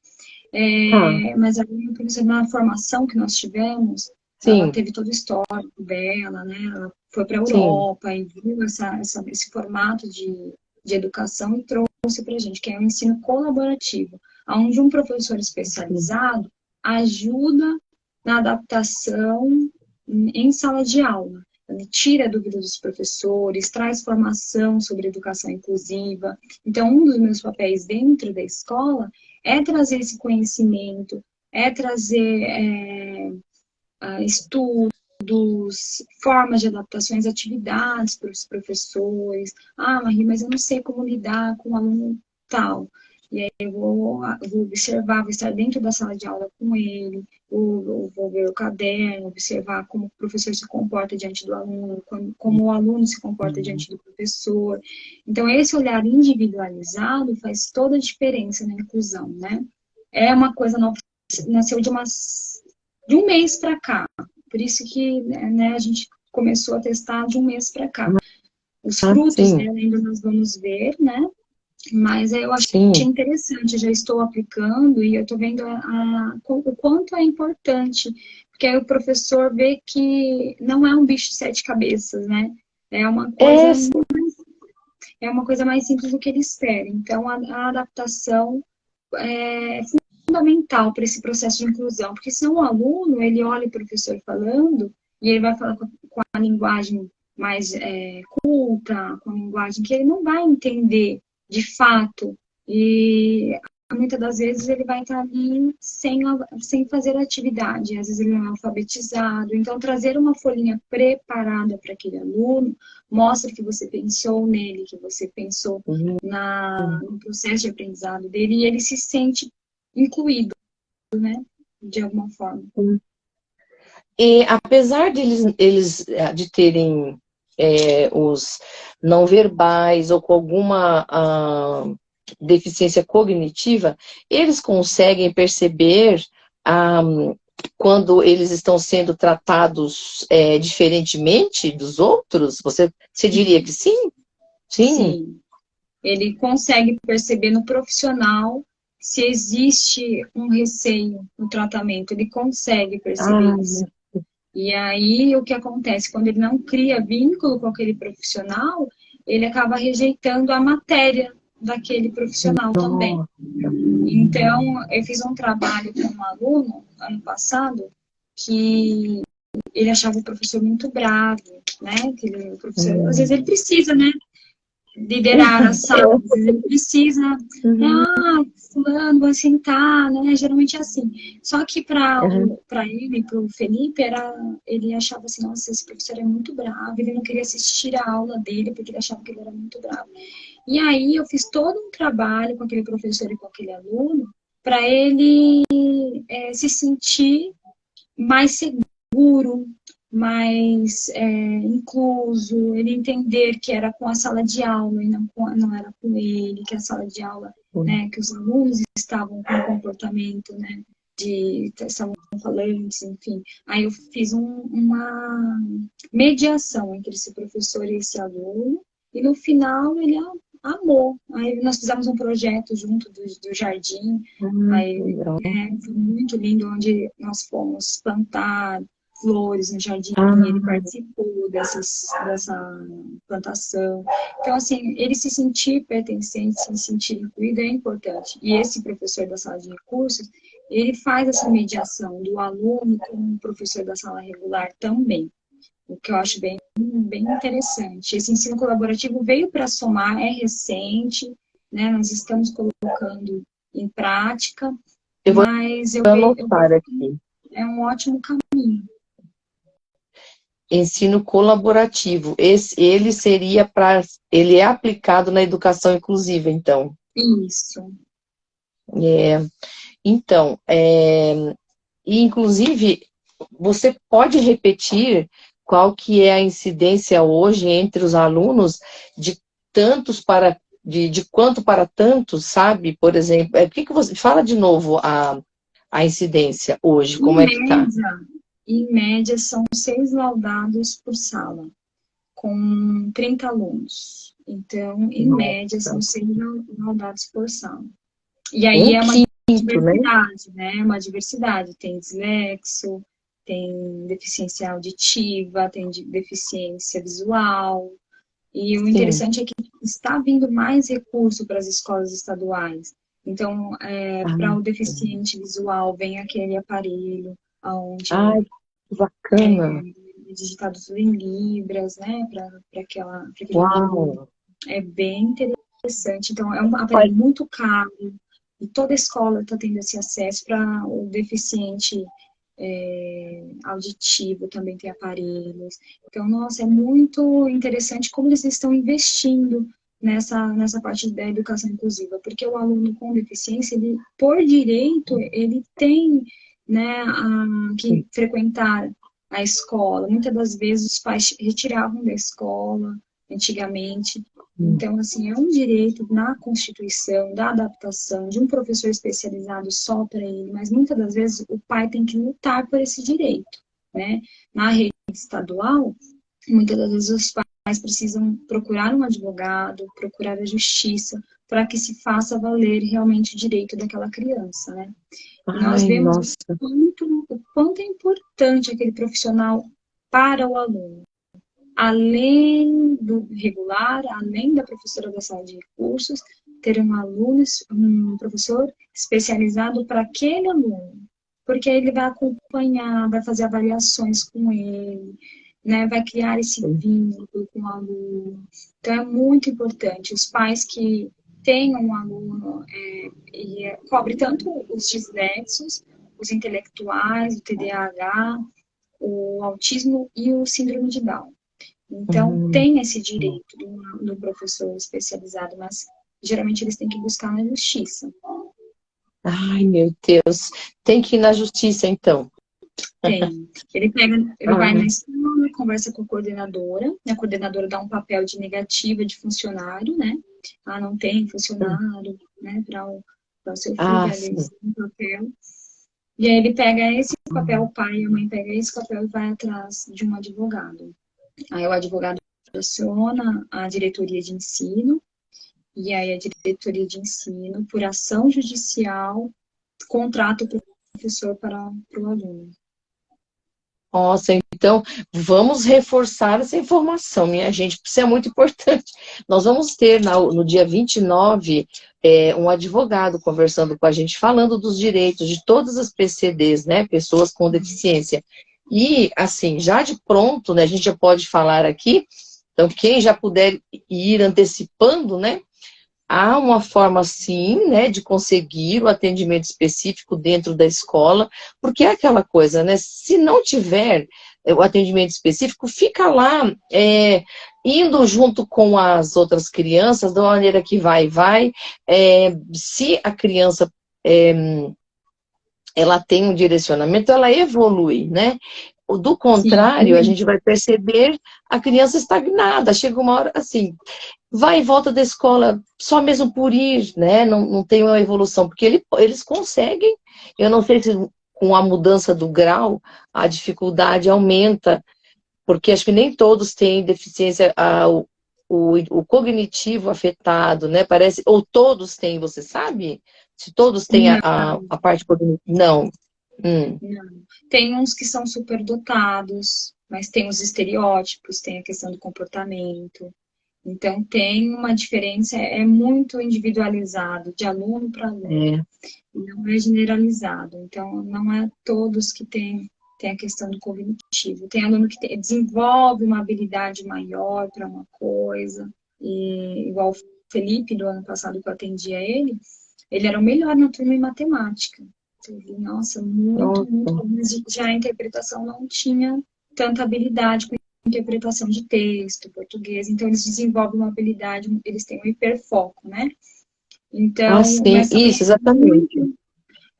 Tá. Mas a minha professora, na formação que nós tivemos, ela Sim, teve todo o histórico dela, né? Ela foi para a sim. Europa e viu esse formato de educação e trouxe para a gente, que é o ensino colaborativo, onde um professor especializado ajuda na adaptação em sala de aula. Ele tira a dúvida dos professores, traz formação sobre educação inclusiva. Então, um dos meus papéis dentro da escola é trazer esse conhecimento, é trazer estudos, formas de adaptações, atividades para os professores. Ah, Marie, mas eu não sei como lidar com um aluno tal. E aí eu vou observar, vou estar dentro da sala de aula com ele, vou ver o caderno, observar como o professor se comporta diante do aluno, como o aluno se comporta diante do professor. Então, esse olhar individualizado faz toda a diferença na inclusão, né? É uma coisa nova, nasceu de um mês para cá. Por isso que, né, a gente começou a testar de um mês para cá. Os Ah, frutos sim, dela ainda nós vamos ver, né? Mas eu achei sim. interessante, eu já estou aplicando e eu estou vendo o quanto é importante, porque aí o professor vê que não é um bicho de sete cabeças, né? É uma coisa, É, é uma coisa mais simples do que ele espera. Então, a adaptação é fundamental para esse processo de inclusão, porque senão o aluno, ele olha o professor falando e ele vai falar com a linguagem mais culta, com a linguagem que ele não vai entender de fato. E muitas das vezes ele vai estar ali sem fazer atividade, às vezes ele não é alfabetizado. Então, trazer uma folhinha preparada para aquele aluno mostra que você pensou nele, que você pensou Uhum. no processo de aprendizado dele, e ele se sente incluído, né, de alguma forma. E apesar de eles de terem os não verbais ou com alguma deficiência cognitiva, eles conseguem perceber quando eles estão sendo tratados diferentemente dos outros? Você diria que sim? Sim. Sim. Ele consegue perceber no profissional se existe um receio no tratamento, ele consegue perceber Ah, isso. E aí, o que acontece? Quando ele não cria vínculo com aquele profissional, ele acaba rejeitando a matéria daquele profissional também. nossa. Então, eu fiz um trabalho com um aluno, ano passado, que ele achava o professor muito bravo, né? O professor, às vezes ele precisa, né? Liderar a sala, às vezes ele precisa, fulano, vai sentar, né? Geralmente é assim. Só que para ele, para o Felipe, ele achava assim, nossa, esse professor é muito bravo, ele não queria assistir a aula dele, porque ele achava que ele era muito bravo. E aí eu fiz todo um trabalho com aquele professor e com aquele aluno, para ele se sentir mais seguro, mais incluso, ele entender que era com a sala de aula e não era com ele, que a sala de aula, né, que os alunos estavam com comportamento, né, estavam falantes, enfim. Aí eu fiz uma mediação entre esse professor e esse aluno, e no final ele amou. Aí nós fizemos um projeto junto do jardim, aí foi muito lindo, onde nós fomos plantar flores no jardim, ele participou dessa plantação. Então, assim, ele se sentir pertencente, se sentir incluído é importante. E esse professor da sala de recursos, ele faz essa mediação do aluno com o professor da sala regular também, o que eu acho bem interessante. Esse ensino colaborativo veio para somar, é recente, né? Nós estamos colocando em prática, mas eu vejo aqui. é um ótimo caminho. Ensino colaborativo. Ele seria ele é aplicado na educação inclusiva, então. Isso. Então, inclusive, você pode repetir qual que é a incidência hoje entre os alunos de tantos de quanto para tantos, sabe? Por exemplo, que você fala de novo a incidência hoje, como é que está? Em média, são 6 laudados por sala, com 30 alunos. Então, em média, são 6 laudados por sala. E aí é uma diversidade, né? Uma diversidade. Tem dislexo, tem deficiência auditiva, tem deficiência visual. E o interessante é que está vindo mais recurso para as escolas estaduais. Então, para o deficiente visual, vem aquele aparelho onde bacana. É digitado tudo em libras, né? Para aquele Uau. é bem interessante. Então, é um aparelho muito caro e toda escola está tendo esse acesso. Para o deficiente auditivo também tem aparelhos. Então, nossa, é muito interessante como eles estão investindo nessa parte da educação inclusiva, porque o aluno com deficiência, ele, por direito, ele tem, né, que frequentar a escola. Muitas das vezes os pais retiravam da escola antigamente. Então, assim, é um direito na Constituição, da adaptação, de um professor especializado só para ele, mas muitas das vezes o pai tem que lutar por esse direito, né? Na rede estadual, muitas das vezes os pais precisam procurar um advogado, procurar a justiça, para que se faça valer realmente o direito daquela criança, né? Nós vemos o quanto é importante aquele profissional para o aluno. Além do regular, além da professora da sala de recursos, ter um professor especializado para aquele aluno, porque ele vai acompanhar, vai fazer avaliações com ele, né, vai criar esse vínculo com o aluno. Então, é muito importante. Os pais que tem um aluno, cobre tanto os dislexos, os intelectuais, o TDAH, o autismo e o síndrome de Down. Então, Uhum. tem esse direito do professor especializado, mas geralmente eles têm que buscar na justiça. Ai, meu Deus. Tem que ir na justiça, então. Tem. Ele vai na escola, conversa com a coordenadora dá um papel de negativa de funcionário, né? Ah, não tem funcionário, né? Para o seu filho, Ah, ali sim. um papel. E aí ele pega esse papel, o pai e a mãe pegam esse papel e vai atrás de um advogado. Aí o advogado aciona a diretoria de ensino, e aí a diretoria de ensino, por ação judicial, contrata o professor para o aluno. Nossa, então vamos reforçar essa informação, minha gente, porque isso é muito importante. Nós vamos ter no dia 29 um advogado conversando com a gente, falando dos direitos de todas as PCDs, né, pessoas com deficiência. E, assim, já de pronto, né, a gente já pode falar aqui, então quem já puder ir antecipando, né, há uma forma, sim, né, de conseguir o atendimento específico dentro da escola, porque é aquela coisa, né, se não tiver o atendimento específico, fica lá indo junto com as outras crianças, da maneira que vai. Se a criança ela tem um direcionamento, ela evolui, né? Do Sim, contrário, a gente vai perceber a criança estagnada. Chega uma hora, assim, vai e volta da escola só mesmo por ir, né? Não tem uma evolução, porque eles conseguem. Eu não sei se com a mudança do grau a dificuldade aumenta, porque acho que nem todos têm deficiência, o cognitivo afetado, né? Parece, ou todos têm, você sabe? Se todos têm não, a parte cognitiva. Não. não. Tem uns que são superdotados, mas tem os estereótipos, tem a questão do comportamento. Então, tem uma diferença, é muito individualizado, de aluno para aluno. É. Não é generalizado. Então, não é todos que têm a questão do cognitivo. Tem aluno que desenvolve uma habilidade maior para uma coisa, e igual o Felipe, do ano passado que eu atendia ele era o melhor na turma em matemática. Então, ele, nossa, muito, muito Nossa. bom. Mas já a interpretação não tinha tanta habilidade com interpretação de texto, português. Então, eles desenvolvem uma habilidade, eles têm um hiperfoco, né? Ah, Então, sim, mas também isso, exatamente.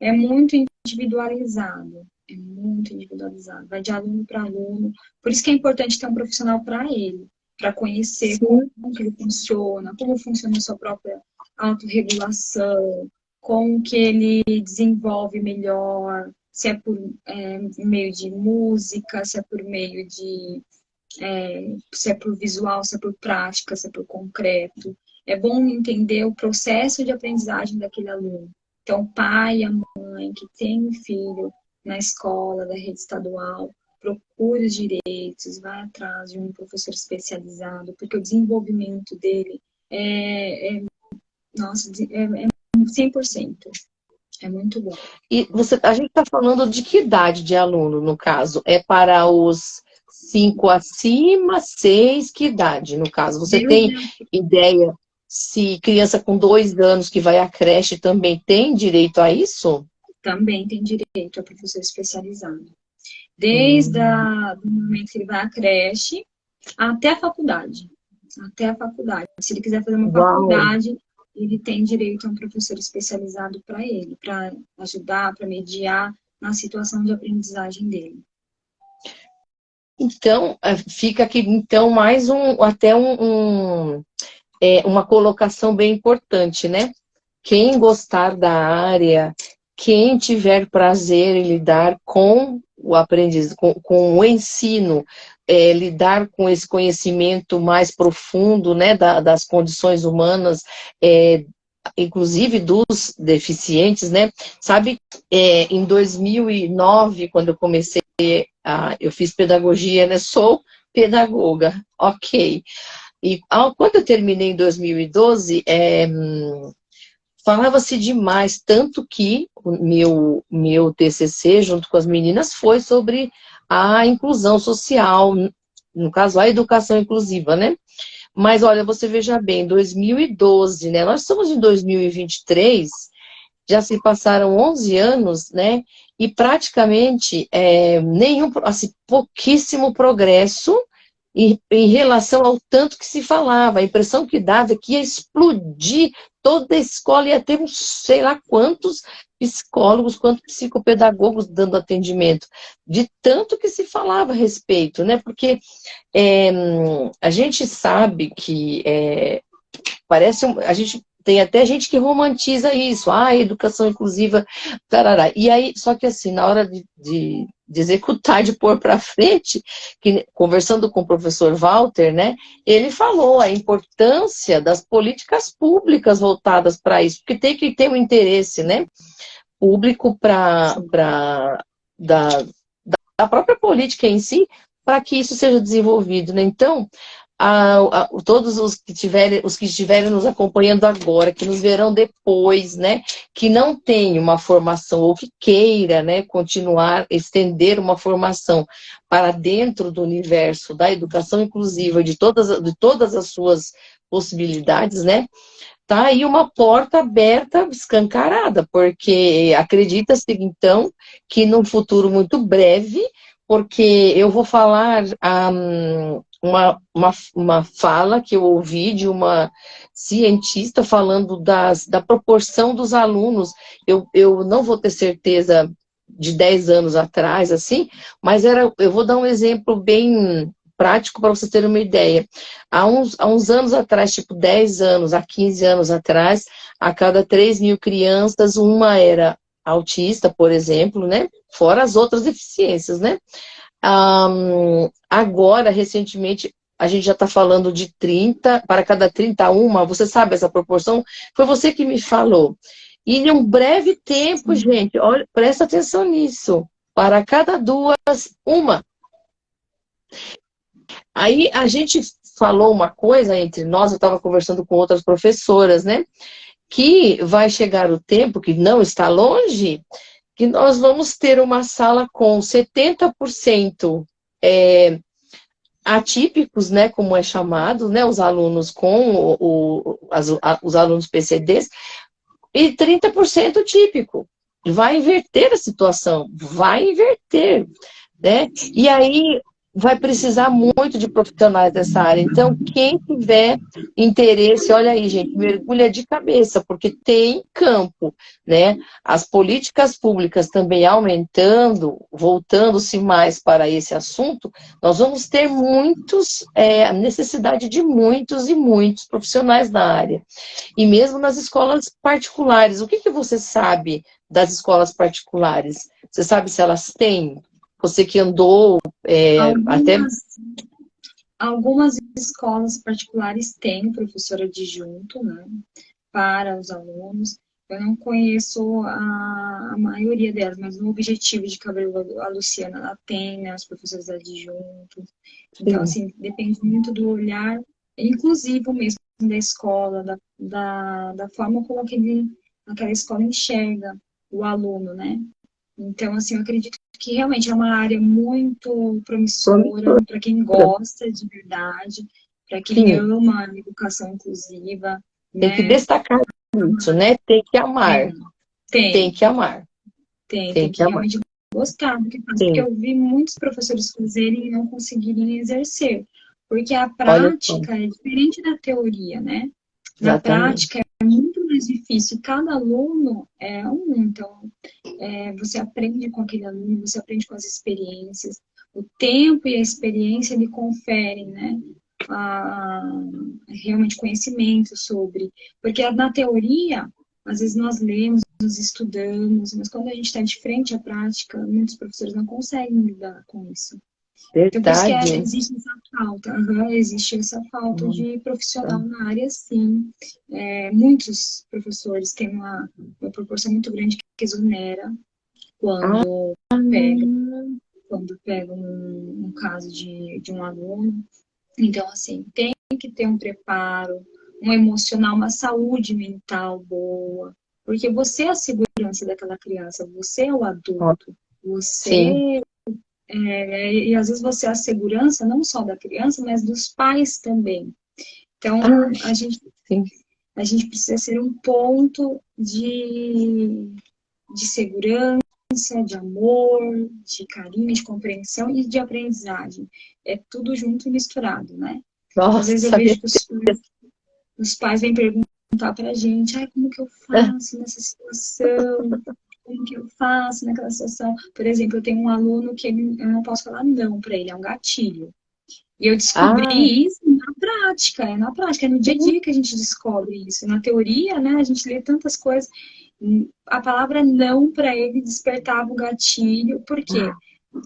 é muito individualizado. É muito individualizado. Vai de aluno para aluno. Por isso que é importante ter um profissional para ele, para conhecer como Sim. que ele funciona, como funciona a sua própria autorregulação, como que ele desenvolve melhor, se é por meio de música, se é por meio de se é por visual, se é por prática, se é por concreto. É bom entender o processo de aprendizagem daquele aluno. Então, o pai e a mãe que tem um filho na escola da rede estadual, procure os direitos, vai atrás de um professor especializado, porque o desenvolvimento dele nossa, é 100%. É muito bom. E a gente está falando de que idade de aluno, no caso? É para os 5 acima, 6, que idade, no caso? Você tem Desde ideia se criança com 2 anos que vai à creche também tem direito a isso? também tem direito a professor especializado. Desde Hum, o momento que ele vai à creche até a faculdade. Até a faculdade. Se ele quiser fazer uma uau! faculdade, ele tem direito a um professor especializado para ele, para ajudar, para mediar na situação de aprendizagem dele. Então, fica aqui então mais uma colocação bem importante, né? Quem gostar da área, quem tiver prazer em lidar com o com o ensino, lidar com esse conhecimento mais profundo, né, das condições humanas, inclusive dos deficientes, né? Sabe, em 2009, quando eu comecei, eu fiz pedagogia, né? Sou pedagoga, ok. E quando eu terminei em 2012, falava-se demais, tanto que o meu TCC, junto com as meninas, foi sobre a inclusão social, no caso, a educação inclusiva, né? Mas olha, você veja bem, 2012, né? Nós estamos em 2023, já se passaram 11 anos, né? E praticamente nenhum, assim, pouquíssimo progresso em relação ao tanto que se falava. A impressão que dava é que ia explodir toda a escola, ia ter uns, sei lá quantos psicólogos, quantos psicopedagogos dando atendimento, de tanto que se falava a respeito, né? Porque é, a gente sabe que a gente tem até gente que romantiza isso, educação inclusiva, tarará. E aí, só que assim, na hora de executar, de pôr para frente, conversando com o professor Walter, né, ele falou a importância das políticas públicas voltadas para isso, porque tem que ter um interesse, né, público da, da própria política em si, para que isso seja desenvolvido, né? Então, todos os que estiverem nos acompanhando agora, que nos verão depois, né, que não tem uma formação ou que queira, né, continuar, estender uma formação para dentro do universo da educação inclusiva, de todas as suas possibilidades, né, tá aí uma porta aberta, escancarada, porque acredita-se, então, que num futuro muito breve, porque eu vou falar uma fala que eu ouvi de uma cientista falando da proporção dos alunos. Eu não vou ter certeza de 10 anos atrás, assim, mas eu vou dar um exemplo bem prático para vocês terem uma ideia. Há uns anos atrás, tipo 10 anos, há 15 anos atrás, a cada 3.000 crianças, uma era autista, por exemplo, né? Fora as outras deficiências, né? Agora, recentemente, a gente já está falando de 30, para cada 31, você sabe essa proporção? Foi você que me falou. E em um breve tempo, gente, olha, presta atenção nisso. Para cada duas, uma. Aí a gente falou uma coisa entre nós, eu estava conversando com outras professoras, né? Que vai chegar o tempo, que não está longe, que nós vamos ter uma sala com 70% atípicos, né, como é chamado, né, os alunos com os alunos PCDs, e 30% típico. Vai inverter a situação, vai inverter, né? E aí vai precisar muito de profissionais dessa área. Então, quem tiver interesse, olha aí, gente, mergulha de cabeça, porque tem campo, né? As políticas públicas também aumentando, voltando-se mais para esse assunto, nós vamos ter a necessidade de muitos e muitos profissionais na área. E mesmo nas escolas particulares, o que você sabe das escolas particulares? Você sabe se elas têm? Você que andou até... Algumas escolas particulares têm professor adjunto, né, para os alunos. Eu não conheço a maioria delas, mas no Objetivo de Cabreúva, a Luciana, ela tem, né, os professores adjuntos. Então, assim, depende muito do olhar inclusivo mesmo da escola, da forma como aquela escola enxerga o aluno, né? Então, assim, eu acredito que realmente é uma área muito promissora para quem gosta de verdade, para quem Sim, ama a educação inclusiva, tem que né? destacar isso, né? Tem que É, amar, tem tem, que amar, tem tem que que amar. realmente gostar do que faz, porque Sim, eu vi muitos professores fazerem e não conseguirem exercer, porque a olha só, prática é diferente da teoria, né? Na exatamente. prática é muito mais difícil, cada aluno é um, então você aprende com aquele aluno, você aprende com as experiências, o tempo e a experiência lhe conferem, né? a- Realmente conhecimento sobre, porque na teoria, às vezes nós lemos, nós estudamos, mas quando a gente está de frente à prática, muitos professores não conseguem lidar com isso. Então, por isso que Verdade. existe essa falta, existe essa falta de profissional na área, sim. Muitos professores têm uma proporção muito grande que exonera Ah, quando pega, quando pega um caso de um aluno. Então, assim, tem que ter um preparo, um emocional, uma saúde mental boa, porque você é a segurança daquela criança, você é o adulto, sim, você e às vezes você é a segurança não só da criança, mas dos pais também. Então, Ah, sim. a gente precisa ser um ponto de segurança, de amor, de carinho, de compreensão e de aprendizagem. É tudo junto e misturado, né? Às vezes eu Nossa, vejo que os pais vêm perguntar pra gente, ai, como que eu faço nessa situação? Como que eu faço naquela situação? Por exemplo, eu tenho um aluno que eu não posso falar não para ele, é um gatilho. E eu ah, descobri isso na prática, é no dia a dia que a gente descobre isso. Na teoria, né, a gente lê tantas coisas. A palavra não para ele despertava o gatilho, por quê?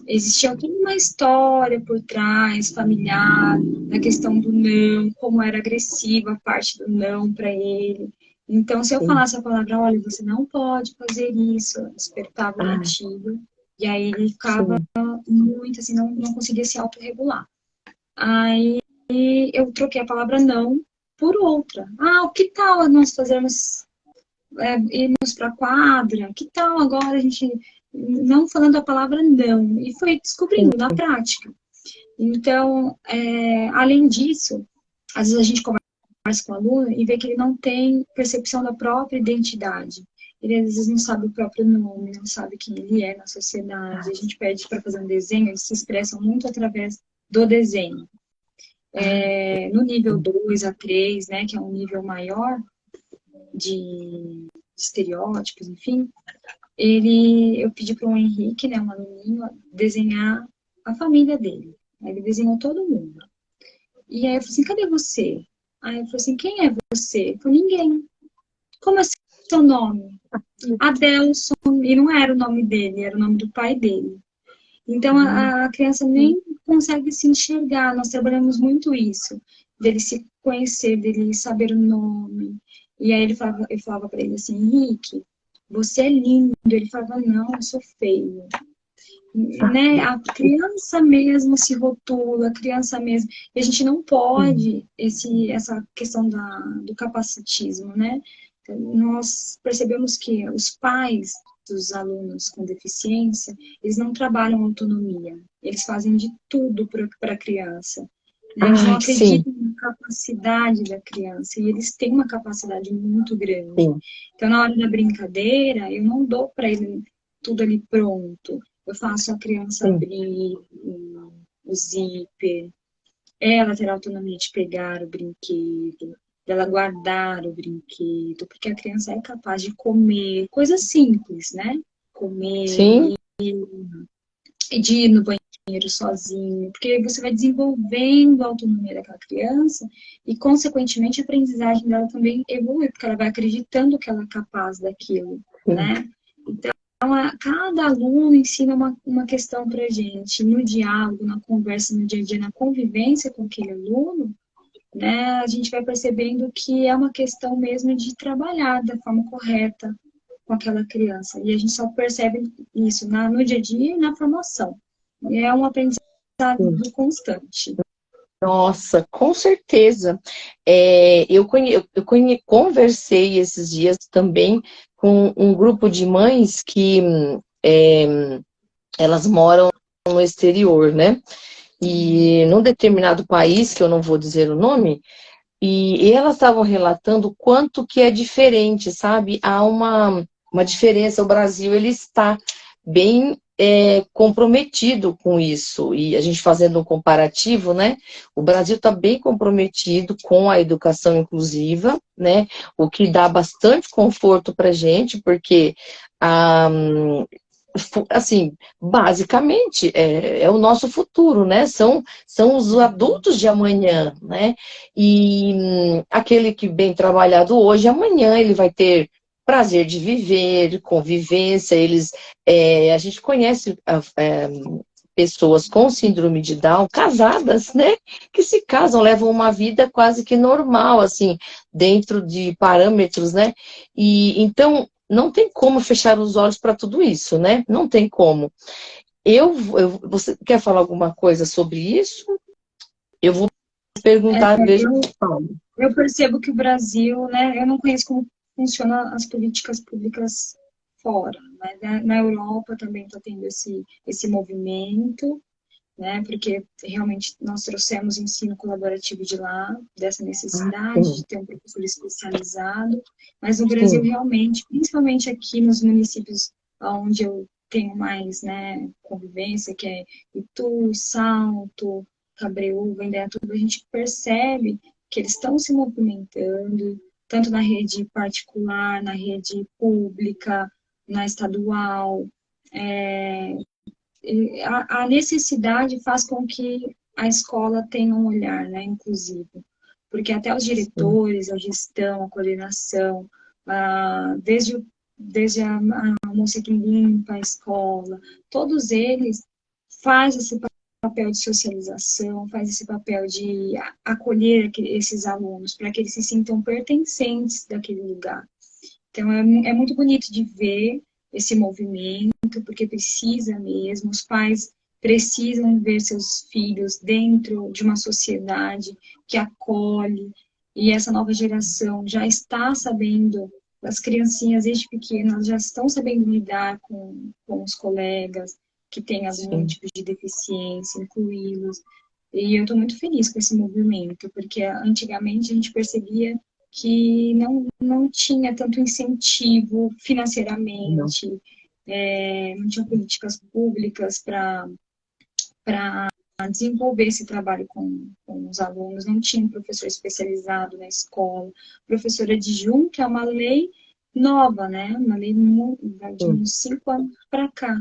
Existia toda uma história por trás, familiar, na questão do não, como era agressiva a parte do não para ele. Então, se eu sim. falasse a palavra, olha, você não pode fazer isso, despertava o Ah, gatilho, e aí ele ficava sim. muito assim, não conseguia se autorregular. Aí eu troquei a palavra não por outra. Ah, o que tal nós fazermos, irmos para a quadra? Que tal agora a gente não falando a palavra não? E foi Sim. descobrindo na prática. Então, além disso, às vezes a gente conversa com o aluno e vê que ele não tem percepção da própria identidade. Ele às vezes não sabe o próprio nome, não sabe quem ele é na sociedade. A gente pede para fazer um desenho, eles se expressam muito através do desenho. Ah, No nível 2 a 3, né, que é um nível maior de estereótipos, enfim, eu pedi para o Henrique, né, um aluninho, desenhar a família dele. Aí ele desenhou todo mundo. E aí eu falei assim, cadê você? Aí eu falei assim, quem é você? Eu falei, ninguém. Como assim seu nome? Adelson. E não era o nome dele, era o nome do pai dele. Então a criança nem consegue se enxergar. Nós trabalhamos muito isso, dele se conhecer, dele saber o nome. E aí eu falava para ele assim, Henrique, você é lindo. Ele falava, não, eu sou feio. Né? A criança mesmo se rotula, a criança mesmo. E a gente não sim. pode essa questão do capacitismo, né? Nós percebemos que os pais dos alunos com deficiência, eles não trabalham autonomia, eles fazem de tudo para a criança. Né? Eles não Ai, sim, acreditam na capacidade da criança, e eles têm uma capacidade muito grande. sim. Então, na hora da brincadeira, eu não dou para ele tudo ali pronto. Eu faço a criança Sim. abrir o zíper, ela ter a autonomia de pegar o brinquedo, dela guardar o brinquedo, porque a criança é capaz de comer, coisas simples, né? Comer Sim, e de ir no banheiro sozinho, porque aí você vai desenvolvendo a autonomia daquela criança e, consequentemente, a aprendizagem dela também evolui, porque ela vai acreditando que ela é capaz daquilo, sim. né? Então, cada aluno ensina uma questão para a gente, no diálogo, na conversa, no dia a dia, na convivência com aquele aluno, né, a gente vai percebendo que é uma questão mesmo de trabalhar da forma correta com aquela criança. E a gente só percebe isso no dia a dia e na formação. E é um aprendizado Sim. constante. Nossa, com certeza. Conversei esses dias também com um grupo de mães que é, elas moram no exterior, né? E num determinado país, que eu não vou dizer o nome, e elas estavam relatando o quanto que é diferente, sabe? Há uma diferença. O Brasil, ele está bem comprometido com isso. E a gente fazendo um comparativo, né? O Brasil está bem comprometido com a educação inclusiva, né? O que dá bastante conforto para a gente, porque a, assim, basicamente, é o nosso futuro, né? São os adultos de amanhã, né? E aquele que bem trabalhado hoje, amanhã ele vai ter prazer de viver, convivência, a gente conhece pessoas com síndrome de Down, casadas, né? Que se casam, levam uma vida quase que normal, assim, dentro de parâmetros, né? E então não tem como fechar os olhos para tudo isso, né? Não tem como. Você quer falar alguma coisa sobre isso? Eu vou perguntar, veja. Eu percebo que o Brasil, né, eu não conheço como funcionam as políticas públicas fora, né? Na Europa também está tendo esse movimento, né? Porque realmente nós trouxemos ensino colaborativo de lá, dessa Ah, necessidade sim, de ter um professor especializado, mas no Brasil sim, realmente, principalmente aqui nos municípios onde eu tenho mais, né, convivência, que é Itu, Salto, Cabreúva, Indaiatuba, a gente percebe que eles estão se movimentando, tanto na rede particular, na rede pública, na estadual, é, a necessidade faz com que a escola tenha um olhar, né, inclusivo. Porque até os sim, diretores, a gestão, a coordenação, desde a moça que limpa a escola, todos eles fazem esse papel de socialização, faz esse papel de acolher esses alunos, para que eles se sintam pertencentes daquele lugar. Então, é muito bonito de ver esse movimento, porque precisa mesmo, os pais precisam ver seus filhos dentro de uma sociedade que acolhe, e essa nova geração já está sabendo, as criancinhas desde pequenas já estão sabendo lidar com os colegas que têm algum sim. tipo de deficiência, incluí-los. E eu estou muito feliz com esse movimento, porque antigamente a gente percebia que não tinha tanto incentivo Não. financeiramente, não tinha políticas públicas para desenvolver esse trabalho com os alunos, não tinha um professor especializado na escola. Professora adjunta é uma lei nova, né? Uma lei de Sim. uns 5 anos para cá.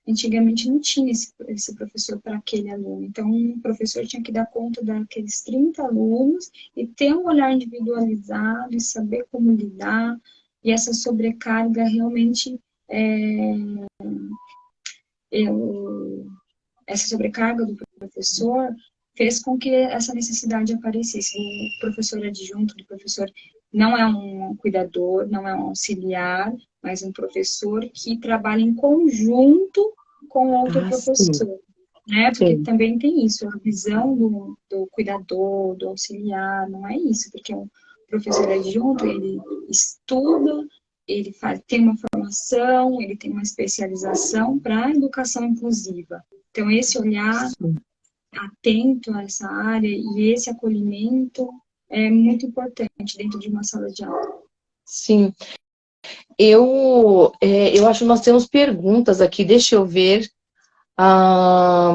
Antigamente não tinha esse professor para aquele aluno. Então, o professor tinha que dar conta daqueles 30 alunos e ter um olhar individualizado e saber como lidar. E essa sobrecarga realmente, eu, essa sobrecarga do professor fez com que essa necessidade aparecesse. O professor adjunto, do professor não é um cuidador, não é um auxiliar, mas um professor que trabalha em conjunto com outro Ah, sim, professor, né? Porque sim. também tem isso, a visão do cuidador, do auxiliar, não é isso, porque um professor adjunto, ele estuda, ele tem uma formação, ele tem uma especialização para a educação inclusiva. Então, esse olhar Sim. atento a essa área e esse acolhimento é muito importante dentro de uma sala de aula. Sim. Eu acho que nós temos perguntas aqui, deixa eu ver. Ah,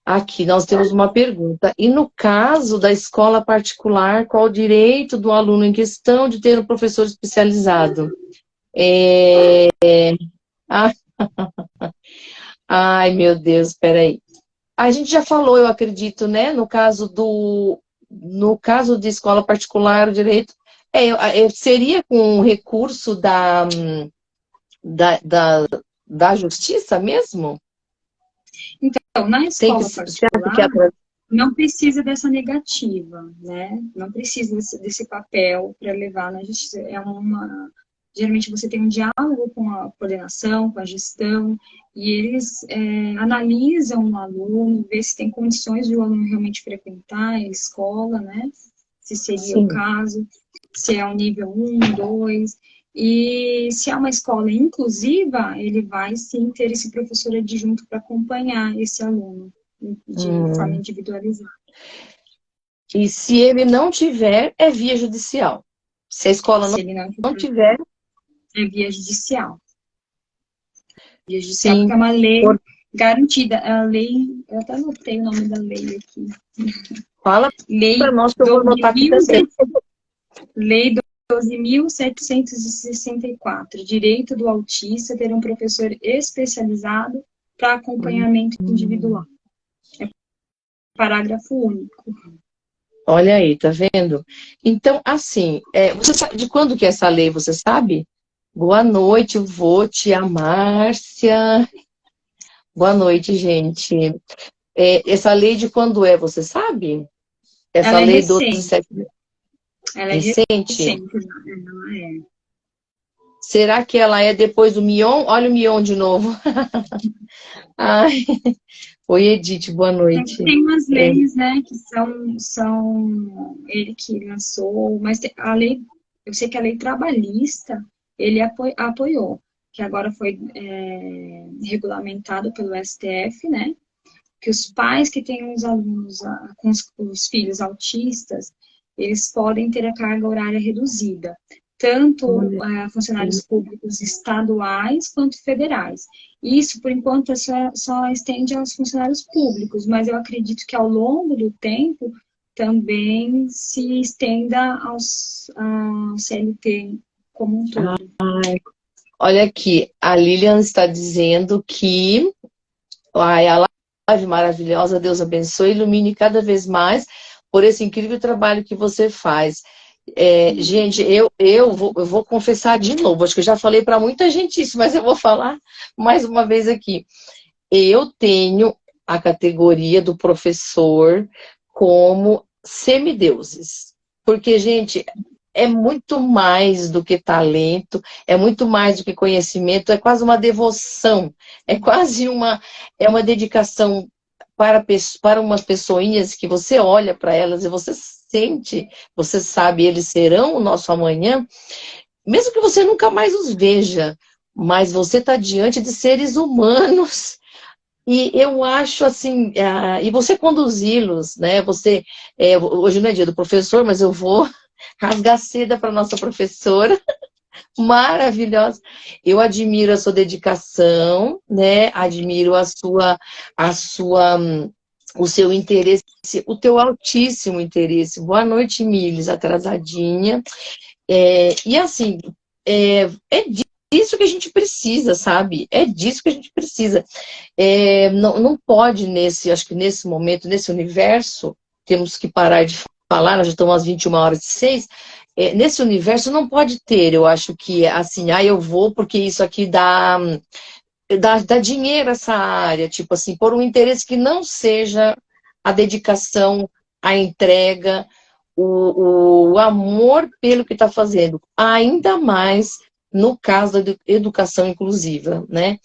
aqui nós temos uma pergunta. E no caso da escola particular, qual o direito do aluno em questão de ter um professor especializado? É... ah, ai, meu Deus, espera. A gente já falou, eu acredito, né? No caso de escola particular, o direito seria com o recurso da, da, da justiça mesmo? Então, na Tem que escola você acha que particular, não precisa dessa negativa, né? Não precisa desse papel para levar na justiça. Geralmente você tem um diálogo com a coordenação, com a gestão, e eles analisam o aluno, vê se tem condições de o aluno realmente frequentar a escola, né? Se seria o sim. caso, se é o nível 1, 2, e se é uma escola inclusiva, ele vai sim ter esse professor adjunto para acompanhar esse aluno de forma Hum. individualizada. E se ele não tiver, é via judicial. Se a escola Se ele não não tiver, tiver, é via judicial. Via judicial, porque sim. é uma lei Por... garantida. A lei, eu até anotei o nome da lei aqui. Fala para Lei nós que eu vou anotar aqui também. 12.700 Lei 12.764, direito do autista ter um professor especializado para acompanhamento individual. Hum. Parágrafo único. Olha aí, tá vendo? Então, assim, você sabe de quando que é essa lei, você sabe? Boa noite, eu vou te amar, Márcia. Boa noite, gente. Essa lei de quando é, você sabe? Essa Ela é lei recente. 12.7 Ela é recente? recente. Ela é. Será que ela é depois do Mion? Olha o Mion de novo. Ai, oi, Edith, boa noite. Tem umas É, leis, né, que são ele que lançou, mas a lei, eu sei que a lei trabalhista, ele apoiou. que agora foi regulamentado pelo STF, né? Que os pais que têm os alunos com os filhos autistas, eles podem ter a carga horária reduzida, tanto Olha, funcionários públicos estaduais quanto federais. Isso, por enquanto, só estende aos funcionários públicos, mas eu acredito que ao longo do tempo também se estenda ao CLT como um todo. olha aqui, a Lilian está dizendo que ai, a live maravilhosa, Deus abençoe, ilumine cada vez mais por esse incrível trabalho que você faz. Gente, eu vou confessar de novo, acho que eu já falei para muita gente isso, mas eu vou falar mais uma vez aqui. Eu tenho a categoria do professor como semideuses. Porque, gente, é muito mais do que talento, é muito mais do que conhecimento, é quase uma devoção, é quase uma dedicação para umas pessoinhas que você olha para elas e você sente, você sabe, eles serão o nosso amanhã, mesmo que você nunca mais os veja, mas você está diante de seres humanos. E eu acho assim, e você conduzi-los, né? Hoje não é dia do professor, mas eu vou rasgar seda para nossa professora, maravilhosa. Eu admiro a sua dedicação, né? Admiro o seu interesse, o teu altíssimo interesse. Boa noite, Miles, atrasadinha. E assim, é disso que a gente precisa, sabe? É disso que a gente precisa. Não pode, acho que nesse momento, nesse universo, temos que parar de falar, nós já estamos às 21h06, nesse universo não pode ter, eu acho que, assim, eu vou porque isso aqui dá dinheiro a essa área, tipo assim, por um interesse que não seja a dedicação, a entrega, o amor pelo que está fazendo, ainda mais no caso da educação inclusiva, né?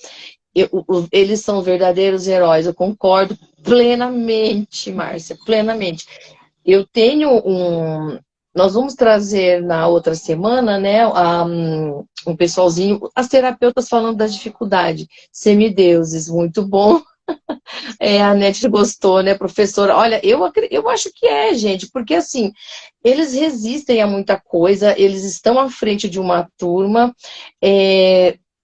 Eles são verdadeiros heróis, eu concordo plenamente, Márcia, plenamente. Eu tenho Nós vamos trazer na outra semana, né, um pessoalzinho, as terapeutas falando da dificuldade. Semideuses, muito bom. A Nete gostou, né, professora? Olha, eu acho que gente, porque assim, eles resistem a muita coisa, eles estão à frente de uma turma,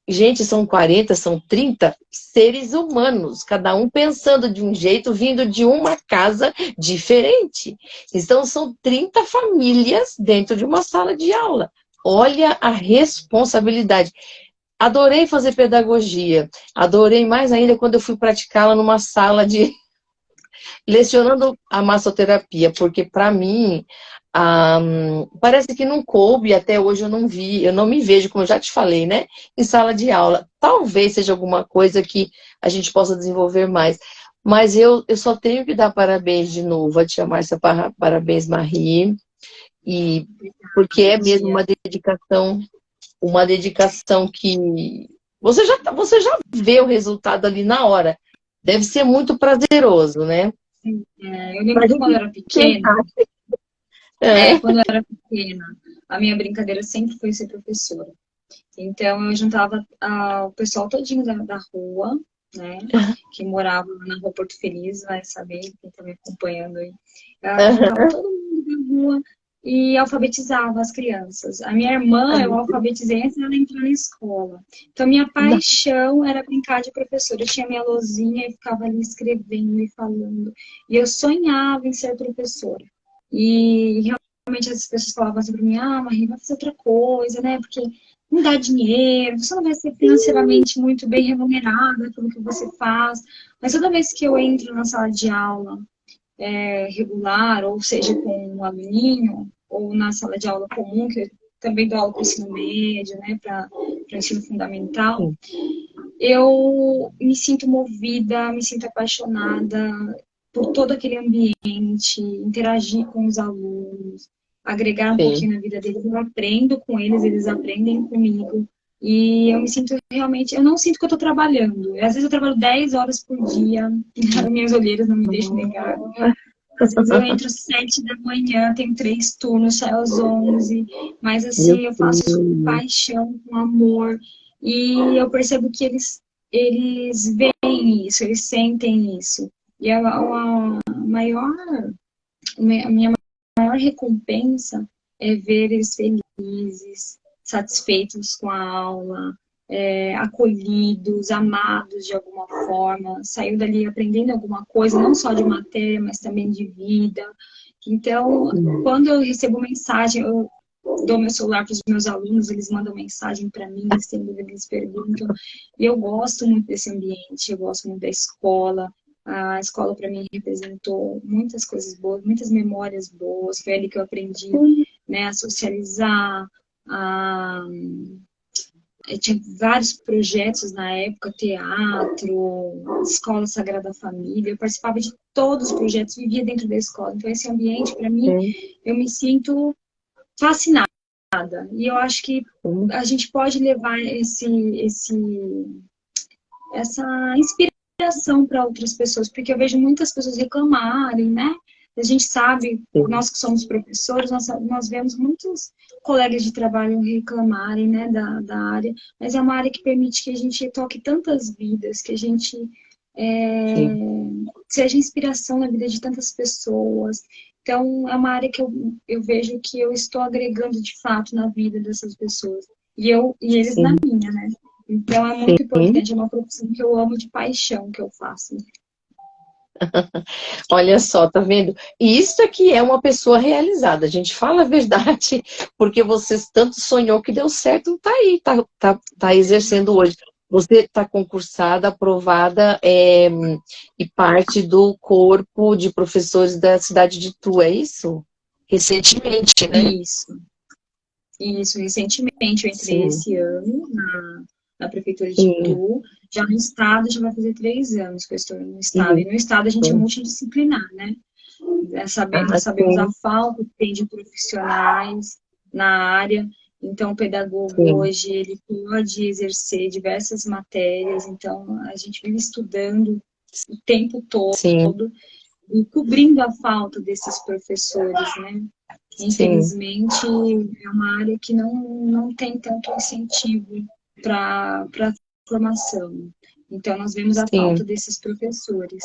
gente, são 40, são 30 seres humanos, cada um pensando de um jeito, vindo de uma casa diferente. Então, são 30 famílias dentro de uma sala de aula. Olha a responsabilidade. Adorei fazer pedagogia, adorei mais ainda quando eu fui praticá-la numa sala de lecionando a massoterapia, porque para mim parece que não coube, até hoje eu não vi, eu não me vejo, como eu já te falei, né, em sala de aula. Talvez seja alguma coisa que a gente possa desenvolver mais. Mas eu só tenho que dar parabéns de novo a tia Márcia, parabéns, Marie, e porque é mesmo uma dedicação que você já vê o resultado ali na hora. Deve ser muito prazeroso, né? Eu lembro que quando eu era pequena, quando eu era pequena, a minha brincadeira sempre foi ser professora. Então, eu juntava o pessoal todinho da rua, né, que morava na Rua Porto Feliz, vai saber, quem está me acompanhando aí. Eu juntava todo mundo da rua e alfabetizava as crianças. A minha irmã, eu alfabetizei antes dela entrar na escola. Então, minha paixão era brincar de professora. Eu tinha minha lousinha e ficava ali escrevendo e falando. E eu sonhava em ser professora. E realmente as pessoas falavam assim para mim, Maria, vai fazer outra coisa, né? Porque não dá dinheiro, você não vai ser financeiramente muito bem remunerada pelo que você faz. Mas toda vez que eu entro na sala de aula regular, ou seja, com um aluninho, ou na sala de aula comum, que eu também dou aula para o ensino médio, né, para o ensino fundamental, eu me sinto movida, me sinto apaixonada por todo aquele ambiente, interagir com os alunos, agregar um pouquinho na vida deles. Eu aprendo com eles, eles aprendem comigo. E eu me sinto realmente... Eu não sinto que eu estou trabalhando. Às vezes eu trabalho 10 horas por dia. Minhas olheiras não me deixam negar. Às vezes eu entro às 7 da manhã, tenho 3 turnos, saio às 11. Mas assim, eu faço isso com paixão, com amor. e eu percebo que eles veem isso, eles sentem isso. E maior, a minha maior recompensa é ver eles felizes, satisfeitos com a aula, acolhidos, amados de alguma forma, saiu dali aprendendo alguma coisa, não só de matéria, mas também de vida. Então, quando eu recebo mensagem, eu dou meu celular para os meus alunos, eles mandam mensagem para mim, eles perguntam. E eu gosto muito desse ambiente, eu gosto muito da escola. A escola, para mim, representou muitas coisas boas, muitas memórias boas. Foi ali que eu aprendi, né, a socializar, a tinha vários projetos na época, teatro, Escola Sagrada Família, eu participava de todos os projetos, vivia dentro da escola. Então, esse ambiente, para mim, eu me sinto fascinada. E eu acho que a gente pode levar essa inspiração para outras pessoas, porque eu vejo muitas pessoas reclamarem, né? A gente sabe, nós que somos professores, nós vemos muitos colegas de trabalho reclamarem, né, da área, mas é uma área que permite que a gente toque tantas vidas, que a gente seja inspiração na vida de tantas pessoas. Então, é uma área que eu vejo que eu estou agregando de fato na vida dessas pessoas. E eles na minha, né? Então, é muito importante, é uma profissão que eu amo de paixão que eu faço. Olha só, tá vendo? E isso aqui é uma pessoa realizada. A gente fala a verdade, porque você tanto sonhou que deu certo, tá aí, tá exercendo hoje. Você está concursada, aprovada e parte do corpo de professores da cidade de Itu, é isso? Recentemente, né? Isso, recentemente eu entrei esse ano na Prefeitura de Itu. Já no Estado, já vai fazer 3 anos que eu estou no Estado. E no Estado a gente é multidisciplinar, né? Nós sabemos a falta que tem de profissionais na área. Então, o pedagogo hoje, ele pode exercer diversas matérias. Então, a gente vive estudando o tempo todo e cobrindo a falta desses professores, né? Infelizmente, é uma área que não tem tanto incentivo para a formação. Então, nós vemos a falta desses professores.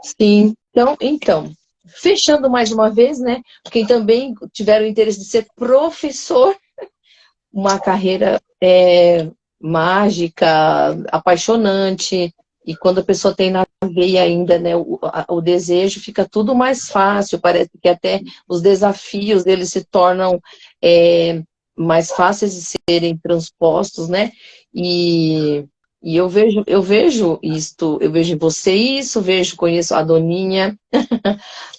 Sim, então, fechando mais uma vez, né? Quem também tiver o interesse de ser professor, uma carreira mágica, apaixonante, e quando a pessoa tem na veia ainda, né, o desejo, fica tudo mais fácil, parece que até os desafios deles se tornam mais fáceis de serem transpostos, né? E eu vejo isto, eu vejo em você isso, conheço a Doninha,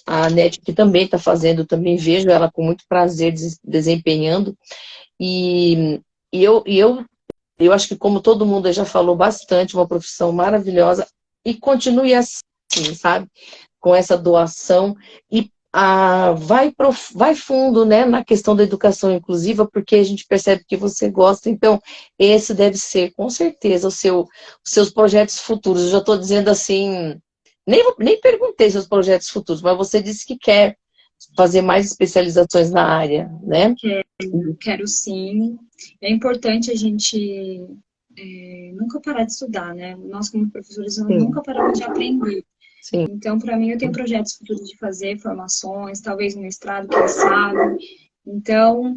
a Nete, que também está fazendo, também vejo ela com muito prazer desempenhando. E eu acho que, como todo mundo já falou bastante, uma profissão maravilhosa, e continue assim, sabe? Com essa doação, e vai fundo, né, na questão da educação inclusiva, porque a gente percebe que você gosta. Então, esse deve ser, com certeza, os seus projetos futuros. Eu já estou dizendo assim, nem perguntei seus projetos futuros, mas você disse que quer fazer mais especializações na área, né? Quero sim. É importante a gente nunca parar de estudar, né? Nós, como professores, nunca paramos de aprender. Sim. Então, para mim, eu tenho projetos futuros de fazer formações, talvez um mestrado, quem sabe. Então,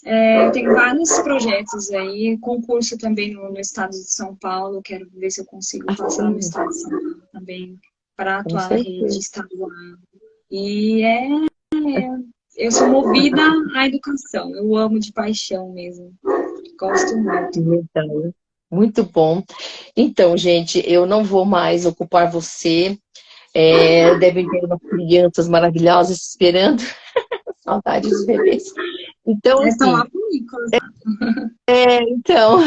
eu tenho vários projetos aí, concurso também no estado de São Paulo, quero ver se eu consigo passar no estado de São Paulo também, para atuar na rede estadual. E eu sou movida à educação, eu amo de paixão mesmo, gosto muito. Muito bom. Então, gente, eu não vou mais ocupar você. Devem ter umas crianças maravilhosas esperando. Saudade dos bebês. Então, eles estão lá comigo. Então,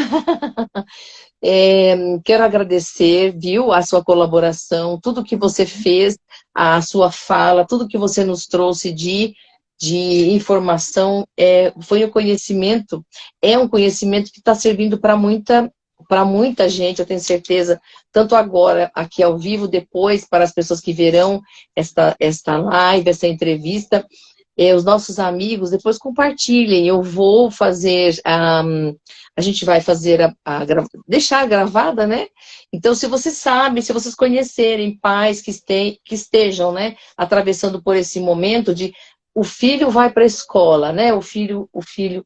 quero agradecer, viu, a sua colaboração, tudo que você fez, a sua fala, tudo que você nos trouxe de informação, foi um conhecimento que está servindo para muita gente, eu tenho certeza, tanto agora, aqui ao vivo, depois, para as pessoas que verão esta live, essa entrevista. os nossos amigos depois compartilhem. Eu vou fazer, a gente vai fazer deixar gravada, né? Então, se você sabe, se vocês conhecerem pais que estejam, né, atravessando por esse momento de o filho vai para a escola, né? O filho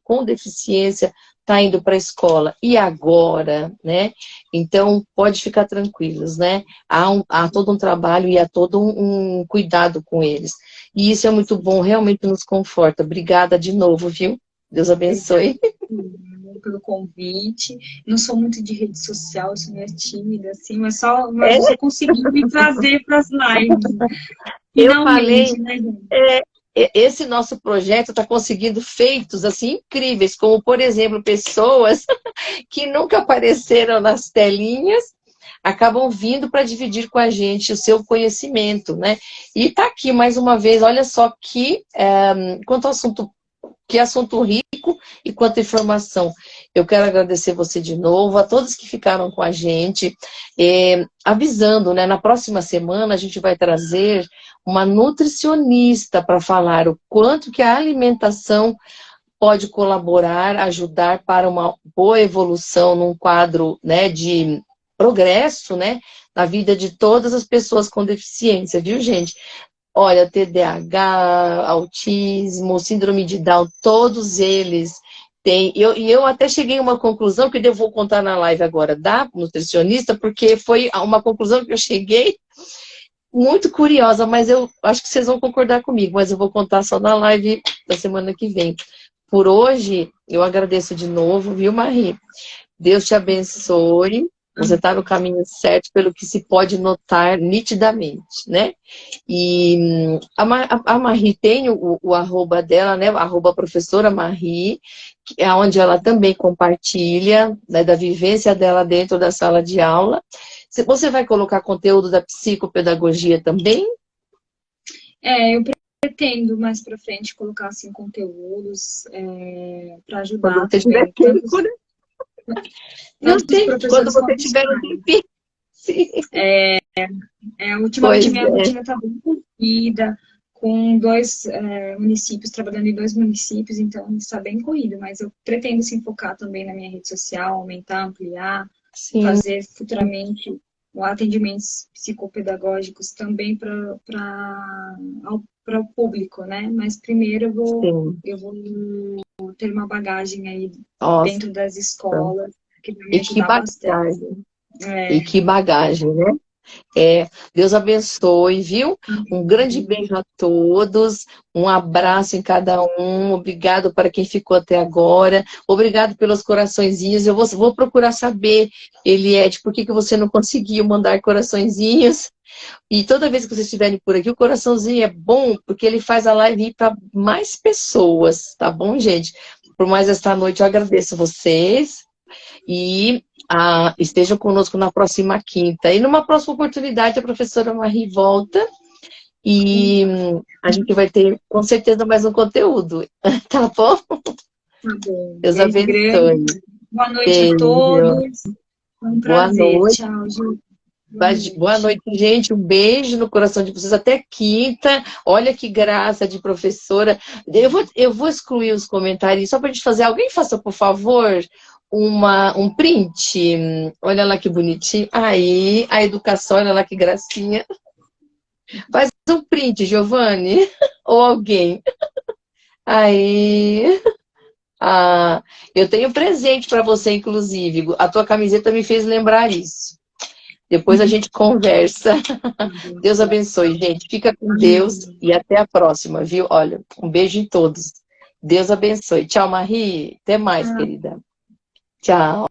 com deficiência está indo para a escola. E agora, né? Então, pode ficar tranquilos, né? Há todo um trabalho e há todo um cuidado com eles. E isso é muito bom, realmente nos conforta. Obrigada de novo, viu? Deus abençoe. Pelo convite. Não sou muito de rede social, eu sou meio tímida, assim, mas É, você conseguiu me trazer para as lives. eu falei, Finalmente, né, gente? esse nosso projeto está conseguindo feitos assim incríveis, como, por exemplo, pessoas que nunca apareceram nas telinhas, acabam vindo para dividir com a gente o seu conhecimento, né? E tá aqui mais uma vez, olha só quanto assunto, que assunto rico e quanta informação. Eu quero agradecer você de novo, a todos que ficaram com a gente, avisando, né? Na próxima semana a gente vai trazer uma nutricionista para falar o quanto que a alimentação pode colaborar, ajudar para uma boa evolução num quadro, né, de progresso, né, na vida de todas as pessoas com deficiência, viu, gente? Olha, TDAH, autismo, síndrome de Down, todos eles têm. E eu até cheguei a uma conclusão que eu vou contar na live agora da nutricionista, porque foi uma conclusão que eu cheguei muito curiosa, mas eu acho que vocês vão concordar comigo, mas eu vou contar só na live da semana que vem. Por hoje, eu agradeço de novo, viu, Marie? Deus te abençoe. Você está no caminho certo, pelo que se pode notar nitidamente, né? E a Marie tem o arroba dela, né? Arroba professora Marie, que é onde ela também compartilha, né, da vivência dela dentro da sala de aula. Você vai colocar conteúdo da psicopedagogia também? Eu pretendo mais para frente colocar assim conteúdos para Quando ajudar você tiver também tempo, né? Não tanto os tem, quando professores você quanto os tiver um pais. tempinho. Sim. Ultimamente Pois minha é. rotina está bem corrida, com dois municípios, trabalhando em dois municípios, então está bem corrido, mas eu pretendo se enfocar também na minha rede social, aumentar, ampliar, Sim, fazer futuramente atendimentos psicopedagógicos também para o público, né? Mas primeiro sim. eu vou ter uma bagagem aí Nossa, dentro das escolas, que vai me e que ajudar bastante. bagagem. E que bagagem, né? Deus abençoe, viu? Um grande beijo a todos, um abraço em cada um, obrigado para quem ficou até agora, obrigado pelos coraçõezinhos. Eu vou procurar saber, Eliette, por que você não conseguiu mandar coraçõezinhos? E toda vez que vocês estiverem por aqui, o coraçãozinho é bom, porque ele faz a live ir para mais pessoas, tá bom, gente? Por mais esta noite, eu agradeço vocês. E estejam conosco na próxima quinta. E numa próxima oportunidade, a professora Marie volta e a gente vai ter, com certeza, mais um conteúdo. Tá bom? Tá bom. Deus Beijo grande. abençoe. Boa noite a Beijo. todos. Foi um Boa prazer. noite. Tchau, Ju. Boa Boa noite. noite, gente. Um beijo no coração de vocês. Até quinta. Olha que graça de professora. Eu vou excluir os comentários só para a gente fazer. Alguém faça, por favor, um print. Olha lá que bonitinho. Aí, a educação, olha lá que gracinha. Faz um print, Giovanni. Ou alguém. Aí. Eu tenho presente para você, inclusive. A tua camiseta me fez lembrar isso. Depois a gente conversa. Deus abençoe, gente. Fica com Deus e até a próxima, viu? Olha, um beijo em todos. Deus abençoe. Tchau, Marie. Até mais, querida. Tchau.